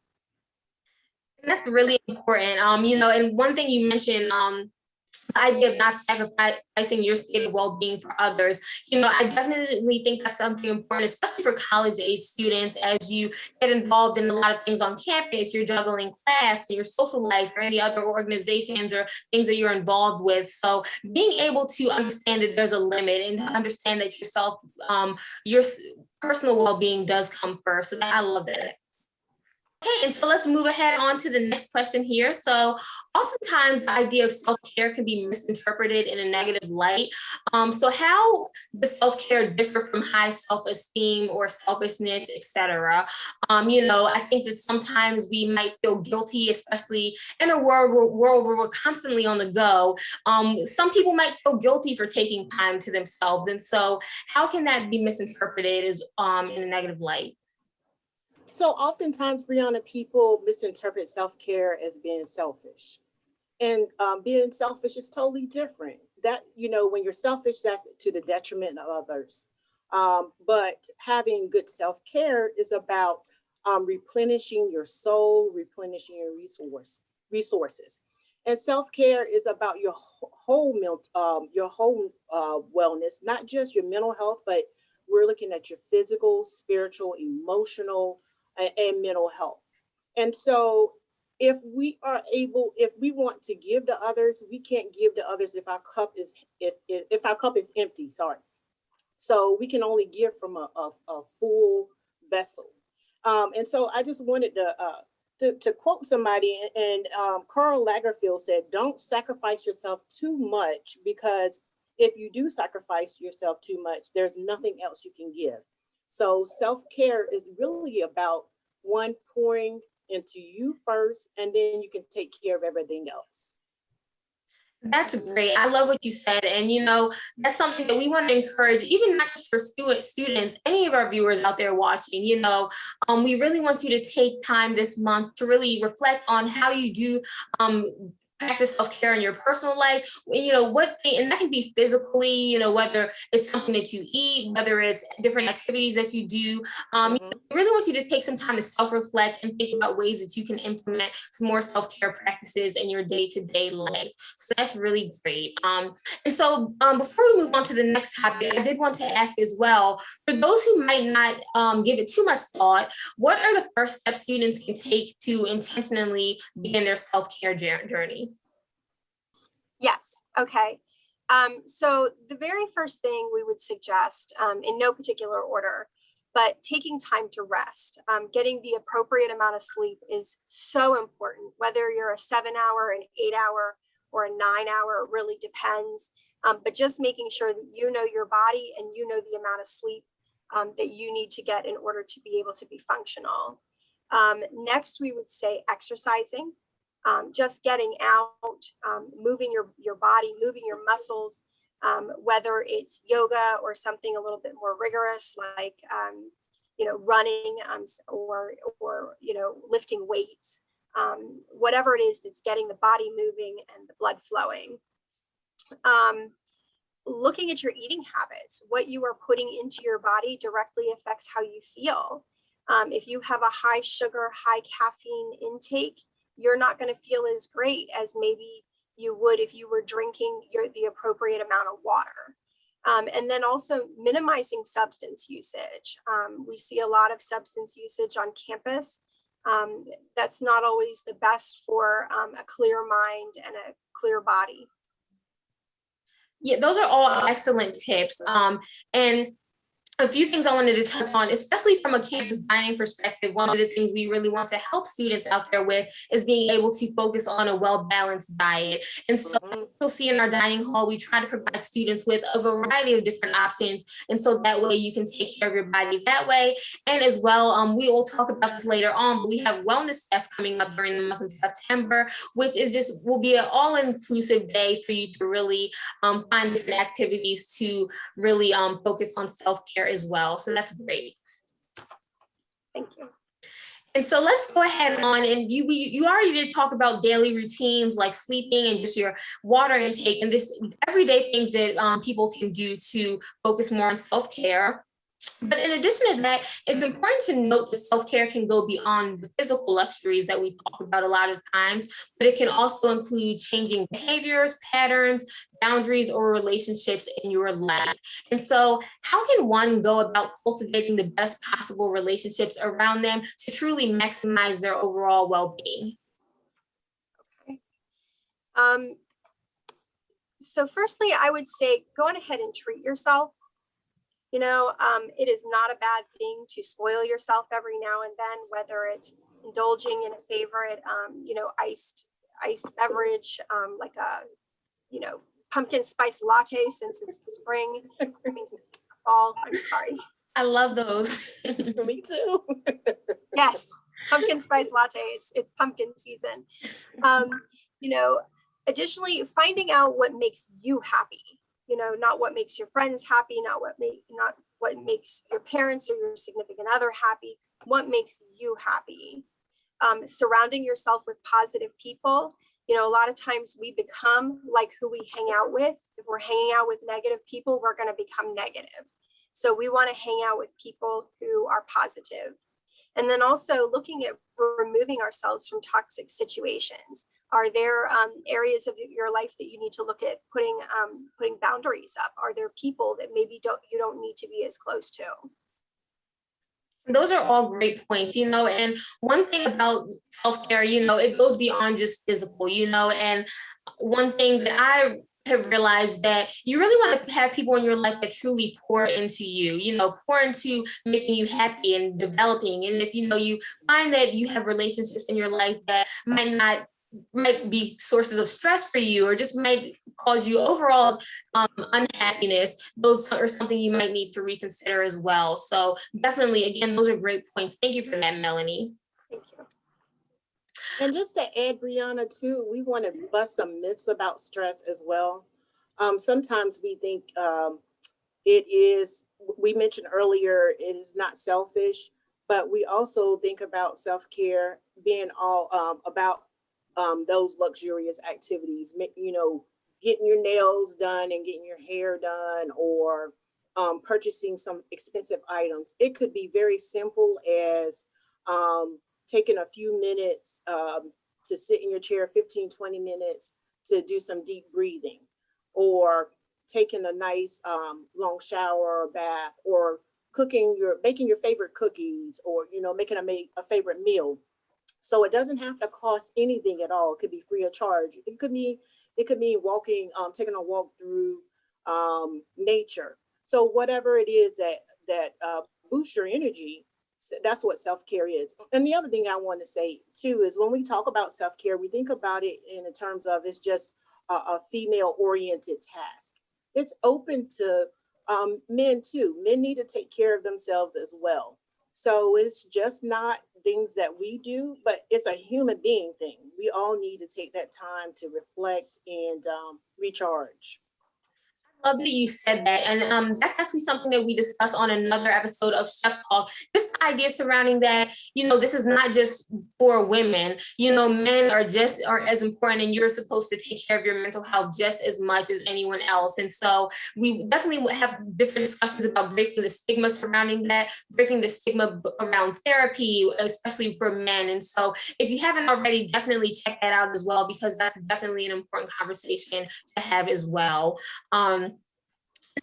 Speaker 4: And that's really important, and one thing you mentioned the idea of not sacrificing your state of well-being for others. I definitely think that's something important, especially for college-age students. As you get involved in a lot of things on campus, you're juggling class, your social life, or any other organizations or things that you're involved with. So being able to understand that there's a limit and to understand that your personal well-being does come first. So I love that. Okay, and so let's move ahead on to the next question here. So oftentimes the idea of self-care can be misinterpreted in a negative light. So how does self-care differ from high self-esteem or selfishness, etc.? I think that sometimes we might feel guilty, especially in a world where we're constantly on the go. Some people might feel guilty for taking time to themselves. And so how can that be misinterpreted in a negative light?
Speaker 5: So oftentimes, Brianna, people misinterpret self-care as being selfish. And being selfish is totally different. That, when you're selfish, that's to the detriment of others. But having good self-care is about replenishing your soul, replenishing your resources. And self-care is about your whole wellness, not just your mental health, but we're looking at your physical, spiritual, emotional, and mental health. And so if we want to give to others, we can't give to others if our cup is empty, sorry. So we can only give from a full vessel. And so I just wanted to quote somebody, and Karl Lagerfeld said, "Don't sacrifice yourself too much, because if you do sacrifice yourself too much, there's nothing else you can give." So self-care is really about one pouring into you first, and then you can take care of everything else.
Speaker 4: That's great. I love what you said. And, that's something that we want to encourage, even not just for students, any of our viewers out there watching. We really want you to take time this month to really reflect on how you do practice self-care in your personal life, and that can be physically, whether it's something that you eat, whether it's different activities that you do. I really want you to take some time to self-reflect and think about ways that you can implement some more self-care practices in your day-to-day life. So that's really great. And so before we move on to the next topic, I did want to ask as well, for those who might not give it too much thought, what are the first steps students can take to intentionally begin their self-care journey?
Speaker 6: Yes. Okay. So the very first thing we would suggest, in no particular order, but taking time to rest, getting the appropriate amount of sleep is so important. Whether you're a 7-hour, an 8-hour, or a 9-hour, it really depends. But just making sure that you know your body and you know the amount of sleep that you need to get in order to be able to be functional. Next, we would say exercising. Just getting out, moving your body, moving your muscles, whether it's yoga or something a little bit more rigorous, like running or lifting weights, whatever it is that's getting the body moving and the blood flowing. Looking at your eating habits, what you are putting into your body directly affects how you feel. If you have a high sugar, high caffeine intake, you're not going to feel as great as maybe you would if you were drinking the appropriate amount of water. And then also minimizing substance usage. We see a lot of substance usage on campus. That's not always the best for a clear mind and a clear body.
Speaker 4: Yeah, those are all excellent tips. And a few things I wanted to touch on, especially from a campus dining perspective. One of the things we really want to help students out there with is being able to focus on a well-balanced diet. And so you'll see in our dining hall, we try to provide students with a variety of different options. And so that way you can take care of your body that way. And as well, we will talk about this later on, but we have Wellness Fest coming up during the month of September, which will be an all-inclusive day for you to really find different activities to really focus on self-care as well. So that's great.
Speaker 6: Thank you.
Speaker 4: And so let's go ahead on, and you already did talk about daily routines like sleeping and just your water intake and just everyday things that people can do to focus more on self-care. But in addition to that, it's important to note that self-care can go beyond the physical luxuries that we talk about a lot of times, but it can also include changing behaviors, patterns, boundaries, or relationships in your life. And so how can one go about cultivating the best possible relationships around them to truly maximize their overall well-being?
Speaker 6: Okay. So firstly, I would say go on ahead and treat yourself. It is not a bad thing to spoil yourself every now and then, whether it's indulging in a favorite, iced beverage, like a, pumpkin spice latte since it's the spring. I mean, since it's the fall. I'm sorry.
Speaker 4: I love those.
Speaker 5: Me too.
Speaker 6: Yes, pumpkin spice latte. It's pumpkin season. Additionally, finding out what makes you happy. Not what makes your friends happy, not what makes your parents or your significant other happy. What makes you happy? Surrounding yourself with positive people. A lot of times we become like who we hang out with. If we're hanging out with negative people, we're going to become negative. So we want to hang out with people who are positive. And then also looking at removing ourselves from toxic situations. Are there areas of your life that you need to look at putting boundaries up? Are there people that maybe you don't need to be as close to?
Speaker 4: Those are all great points, and one thing about self-care, it goes beyond just physical, and one thing that I have realized that you really want to have people in your life that truly pour into you, pour into making you happy and developing. And if, you find that you have relationships in your life that might be sources of stress for you or just might cause you overall unhappiness, those are something you might need to reconsider as well. So definitely, again, those are great points. Thank you for that, Melanie.
Speaker 6: Thank you.
Speaker 5: And just to add, Brianna, too, we want to bust some myths about stress as well. Sometimes we think we mentioned earlier, it is not selfish, but we also think about self-care being all about those luxurious activities, getting your nails done and getting your hair done, or purchasing some expensive items. It could be very simple as taking a few minutes to sit in your chair, 15, 20 minutes to do some deep breathing, or taking a nice long shower or bath, or making your favorite cookies, or making a favorite meal. So it doesn't have to cost anything at all. It could be free of charge. It could mean walking, taking a walk through nature. So whatever it is that boosts your energy, that's what self-care is. And the other thing I want to say too is when we talk about self-care, we think about it in terms of it's just a female-oriented task. It's open to men too. Men need to take care of themselves as well. So it's just not things that we do, but it's a human being thing. We all need to take that time to reflect and recharge.
Speaker 4: Love that you said that. And that's actually something that we discussed on another episode of Chef Talk. This idea surrounding that, this is not just for women, men are as important, and you're supposed to take care of your mental health just as much as anyone else. And so we definitely have different discussions about breaking the stigma surrounding that, breaking the stigma around therapy, especially for men. And so if you haven't already, definitely check that out as well, because that's definitely an important conversation to have as well.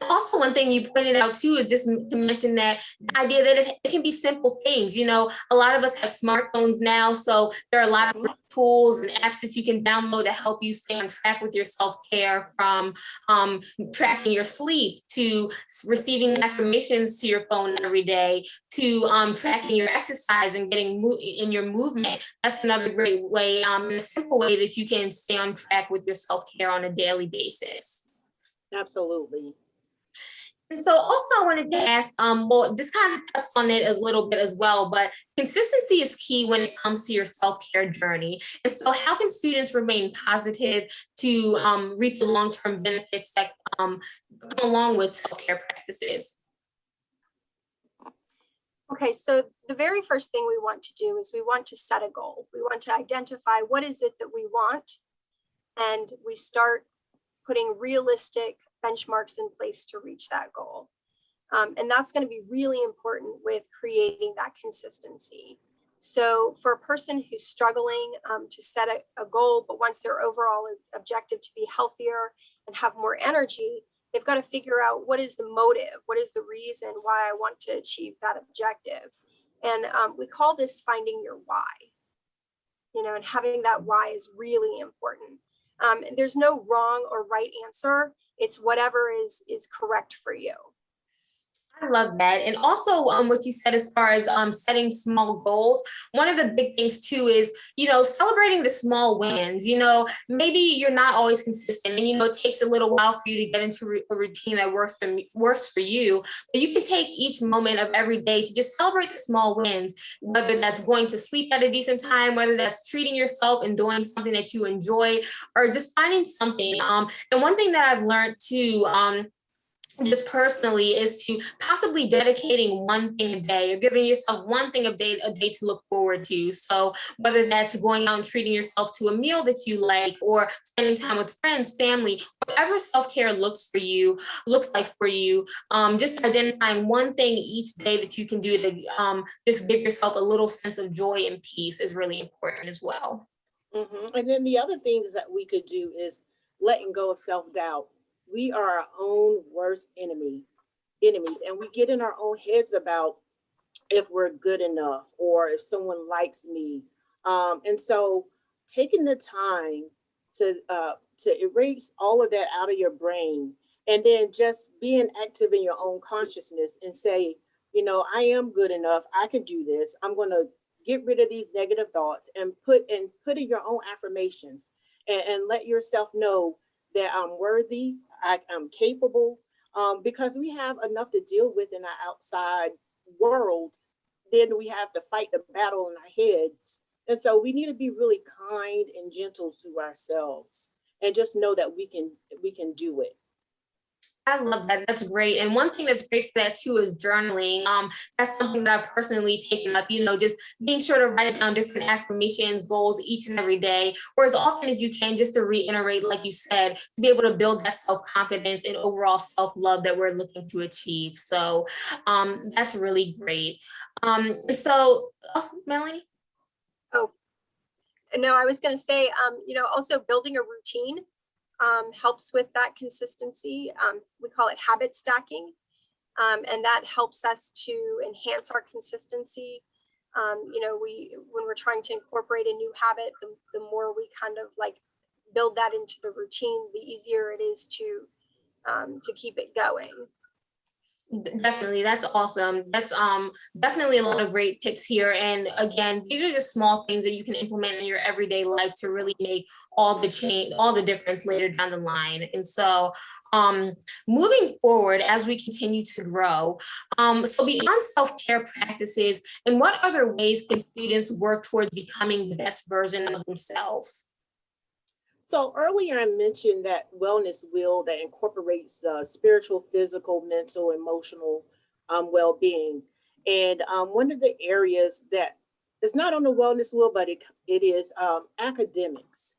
Speaker 4: Also, one thing you pointed out too is just to mention that the idea that it can be simple things. A lot of us have smartphones now, so there are a lot of tools and apps that you can download to help you stay on track with your self-care, from tracking your sleep to receiving affirmations to your phone every day, to tracking your exercise and getting in your movement. That's another great way, a simple way that you can stay on track with your self-care on a daily basis.
Speaker 5: Absolutely.
Speaker 4: And so also I wanted to ask, this kind of touched on it a little bit as well, but consistency is key when it comes to your self-care journey. And so how can students remain positive to reap the long-term benefits that come along with self-care practices?
Speaker 6: Okay, so the very first thing we want to do is we want to set a goal. We want to identify what is it that we want, and we start putting realistic benchmarks in place to reach that goal. And that's going to be really important with creating that consistency. So for a person who's struggling to set a goal, but wants their overall objective to be healthier and have more energy, they've got to figure out what is the motive, what is the reason why I want to achieve that objective. And we call this finding your why, and having that why is really important. There's no wrong or right answer. It's whatever is correct for you.
Speaker 4: I love that. And also what you said as far as setting small goals, one of the big things too is, celebrating the small wins. Maybe you're not always consistent and, it takes a little while for you to get into a routine that works for you. But you can take each moment of every day to just celebrate the small wins, whether that's going to sleep at a decent time, whether that's treating yourself and doing something that you enjoy, or just finding something. And one thing that I've learned too, just personally, is to possibly dedicating one thing a day or giving yourself one thing a day to look forward to. So whether that's going out and treating yourself to a meal that you like, or spending time with friends, family, whatever self-care looks like for you, just identifying one thing each day that you can do to just give yourself a little sense of joy and peace is really important as well.
Speaker 5: Mm-hmm. And then the other things that we could do is letting go of self-doubt. We are our own worst enemies, and we get in our own heads about if we're good enough or if someone likes me. And so taking the time to erase all of that out of your brain, and then just being active in your own consciousness and say, I am good enough. I can do this. I'm going to get rid of these negative thoughts and put in your own affirmations and let yourself know that I'm worthy, I'm capable, because we have enough to deal with in our outside world. Then we have to fight the battle in our heads. And so we need to be really kind and gentle to ourselves and just know that we can do it.
Speaker 4: I love that. That's great. And one thing that's great for that too is journaling. That's something that I've personally taken up, just being sure to write down different affirmations, goals each and every day, or as often as you can, just to reiterate, like you said, to be able to build that self-confidence and overall self-love that we're looking to achieve. So that's really great. Melanie?
Speaker 6: Oh, no, I was going to say, also building a routine helps with that consistency. We call it habit stacking, and that helps us to enhance our consistency. When we're trying to incorporate a new habit, the more we kind of like build that into the routine, the easier it is to keep it going.
Speaker 4: Definitely. That's awesome. That's definitely a lot of great tips here. And again, these are just small things that you can implement in your everyday life to really make all the difference later down the line. And so moving forward as we continue to grow, so beyond self-care practices, in what other ways can students work towards becoming the best version of themselves?
Speaker 5: So earlier I mentioned that wellness wheel that incorporates spiritual, physical, mental, emotional well-being. And one of the areas that is not on the wellness wheel, but it is academics.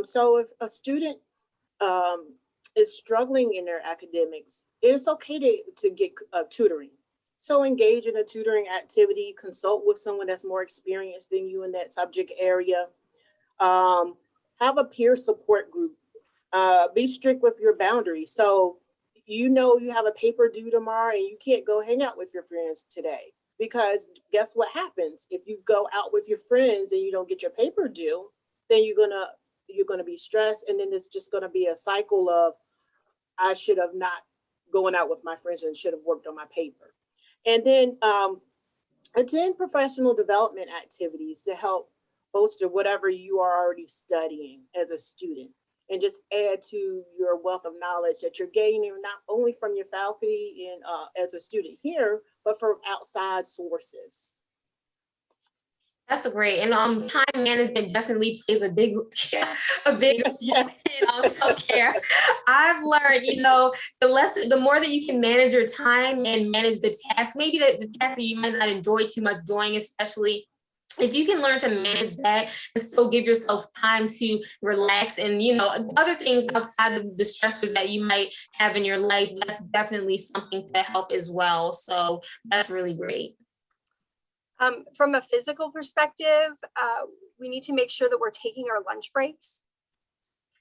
Speaker 5: So if a student is struggling in their academics, it's okay to get tutoring. So engage in a tutoring activity, consult with someone that's more experienced than you in that subject area. Have a peer support group. Be strict with your boundaries. So you have a paper due tomorrow and you can't go hang out with your friends today, because guess what happens? If you go out with your friends and you don't get your paper due, then you're gonna be stressed, and then it's just gonna be a cycle of I should have not going out with my friends and should have worked on my paper. And then attend professional development activities to help bolster whatever you are already studying as a student, and just add to your wealth of knowledge that you're gaining not only from your faculty and as a student here, but from outside sources.
Speaker 4: That's great. And time management definitely plays a big
Speaker 5: Yes.
Speaker 4: in self-care. I've learned, the more that you can manage your time and manage the tasks, maybe the tasks that you might not enjoy too much doing, especially if you can learn to manage that and still give yourself time to relax and, other things outside of the stressors that you might have in your life, that's definitely something to help as well. So that's really great.
Speaker 6: From a physical perspective, we need to make sure that we're taking our lunch breaks.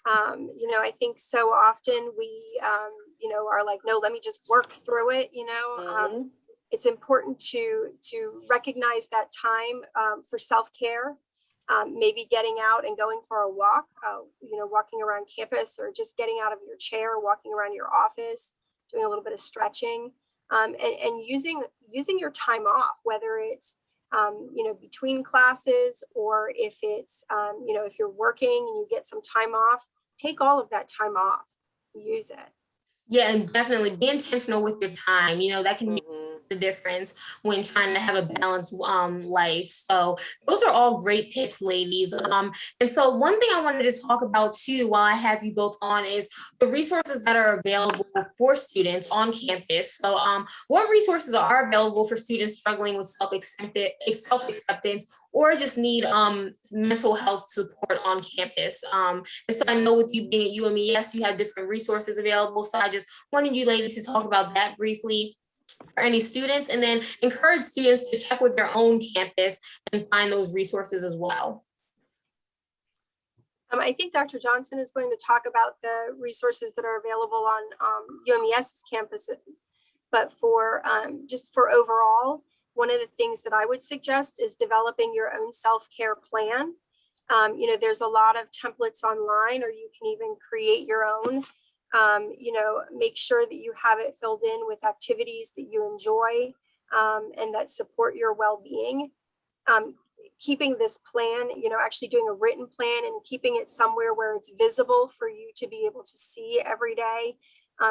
Speaker 6: I think so often we, are like, no, let me just work through it. It's important to recognize that time for self-care, maybe getting out and going for a walk, walking around campus, or just getting out of your chair, walking around your office, doing a little bit of stretching, and using your time off, whether it's between classes, or if it's if you're working and you get some time off, take all of that time off, use it.
Speaker 4: Yeah, and definitely be intentional with your time. That can make the difference when trying to have a balanced life. So those are all great tips, ladies. And so one thing I wanted to talk about too, while I have you both on, is the resources that are available for students on campus. So what resources are available for students struggling with self-acceptance or just need mental health support on campus? And so I know with you being at UMES, you have different resources available. So I just wanted you ladies to talk about that briefly for any students, and then encourage students to check with their own campus and find those resources as well.
Speaker 6: I think Dr. Johnson is going to talk about the resources that are available on UMES campuses, but for just for overall, one of the things that I would suggest is developing your own self-care plan. There's a lot of templates online, or you can even create your own. Make sure that you have it filled in with activities that you enjoy and that support your well-being. Keeping this plan, actually doing a written plan and keeping it somewhere where it's visible for you to be able to see every day.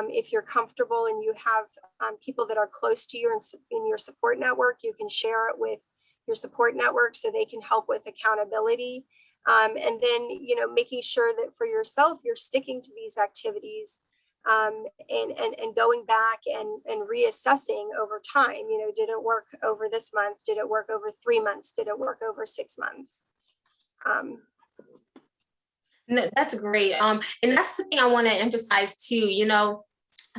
Speaker 6: If you're comfortable and you have people that are close to you in your support network, you can share it with your support network so they can help with accountability. And then, making sure that for yourself, you're sticking to these activities and going back and reassessing over time. Did it work over this month? Did it work over 3 months? Did it work over 6 months?
Speaker 4: No, that's great. And that's the thing I want to emphasize too,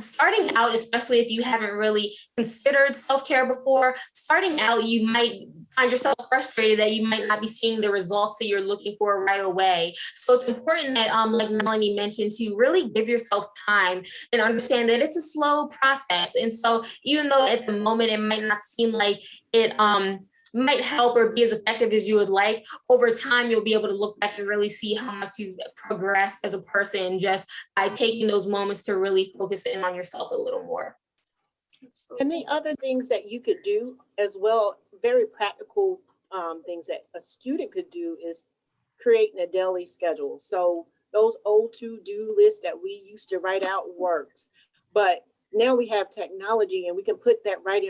Speaker 4: starting out, especially if you haven't really considered self-care before, starting out, you might find yourself frustrated that you might not be seeing the results that you're looking for right away. So it's important that, like Melanie mentioned, to really give yourself time and understand that it's a slow process. And so even though at the moment it might not seem like it might help or be as effective as you would like, over time, you'll be able to look back and really see how much you've progressed as a person just by taking those moments to really focus in on yourself a little more.
Speaker 5: And the other things that you could do as well, very practical things that a student could do, is creating a daily schedule. So those old to-do lists that we used to write out works, but now we have technology and we can put that right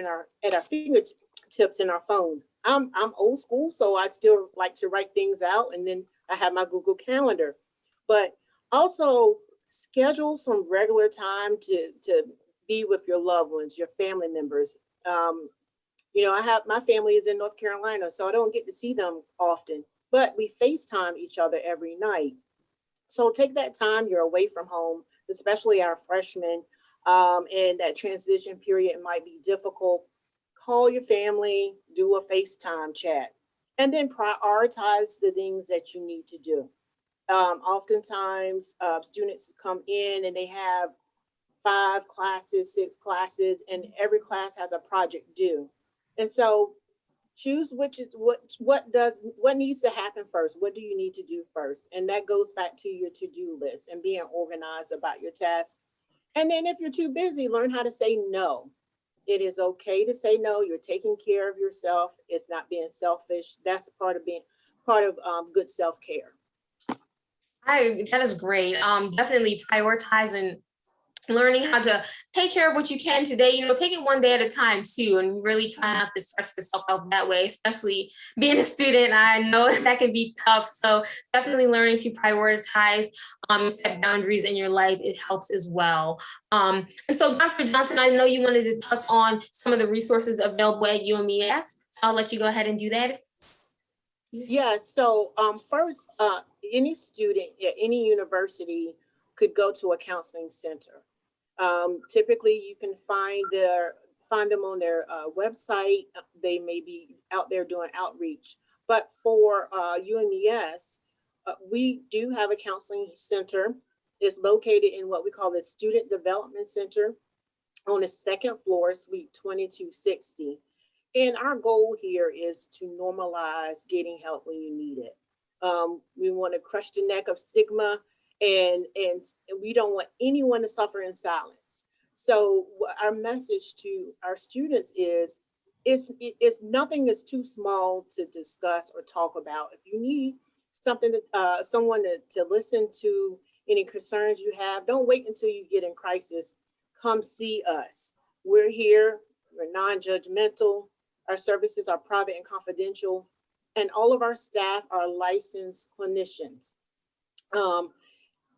Speaker 5: at our fingertips in our phone. I'm old school, so I still like to write things out, and then I have my Google Calendar. But also schedule some regular time to be with your loved ones, your family members. My family is in North Carolina, so I don't get to see them often, but we FaceTime each other every night. So take that time, you're away from home, especially our freshmen, and that transition period might be difficult. Call your family, do a FaceTime chat, and then prioritize the things that you need to do. Oftentimes, students come in and they have 5 classes, 6 classes, and every class has a project due. And so choose what needs to happen first. What do you need to do first? And that goes back to your to-do list and being organized about your tasks. And then if you're too busy, learn how to say no. It is okay to say no. You're taking care of yourself. It's not being selfish. That's part of good self-care.
Speaker 4: That is great. Definitely prioritizing, learning how to take care of what you can today, take it one day at a time too, and really try not to stress yourself out that way, especially being a student. I know that can be tough. So definitely learning to prioritize, set boundaries in your life, it helps as well. And so Dr. Johnson, I know you wanted to touch on some of the resources available at UMES, so I'll let you go ahead and do that.
Speaker 5: Yeah, so first, any student at any university could go to a counseling center. Typically, you can find them on their website. They may be out there doing outreach. But for UMES, we do have a counseling center. It's located in what we call the Student Development Center on the second floor, Suite 2260. And our goal here is to normalize getting help when you need it. We want to crush the neck of stigma, and we don't want anyone to suffer in silence. So our message to our students is nothing is too small to discuss or talk about. If you need something someone to listen to any concerns you have, don't wait until you get in crisis. Come see us. We're here. We're non-judgmental. Our services are private and confidential, and all of our staff are licensed clinicians.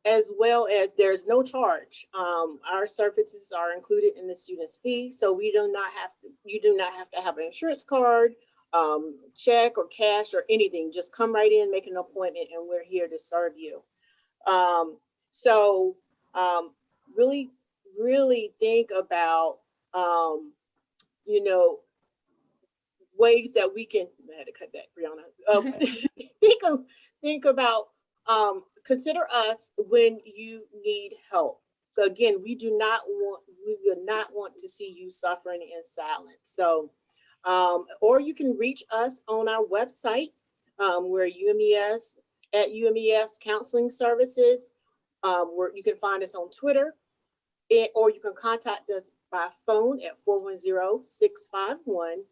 Speaker 5: As well as there's no charge. Our services are included in the student's fee, so you do not have to have an insurance card, check or cash or anything. Just come right in, make an appointment, and we're here to serve you. Really, really think about, ways that we can, I had to cut that, Brianna. Think about, consider us when you need help. Again, we would not want to see you suffering in silence. So, or you can reach us on our website. We're UMES at UMES Counseling Services. Where you can find us on Twitter, or you can contact us by phone at 410-651-6449.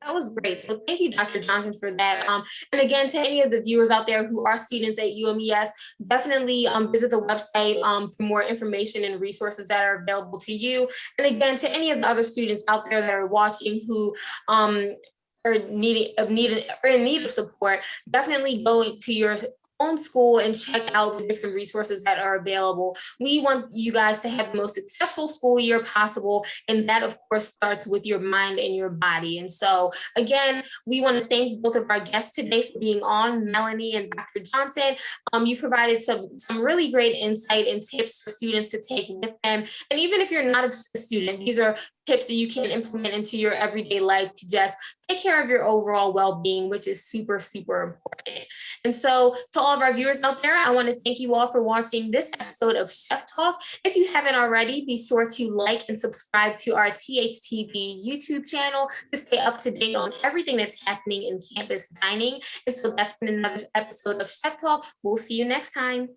Speaker 4: That was great. So thank you, Dr. Johnson, for that. And again, to any of the viewers out there who are students at UMES, definitely visit the website for more information and resources that are available to you. And again, to any of the other students out there that are watching who are in need of support, definitely go to your own school and check out the different resources that are available. We want you guys to have the most successful school year possible, and that of course starts with your mind and your body. And so again, we want to thank both of our guests today for being on, Melanie and Dr. Johnson. You provided some really great insight and tips for students to take with them. And even if you're not a student, these are tips that you can implement into your everyday life to just take care of your overall well-being, which is super, super important. And so to all of our viewers out there, I want to thank you all for watching this episode of Chef Talk. If you haven't already, be sure to like and subscribe to our THTV YouTube channel to stay up to date on everything that's happening in campus dining. And so that's been another episode of Chef Talk. We'll see you next time.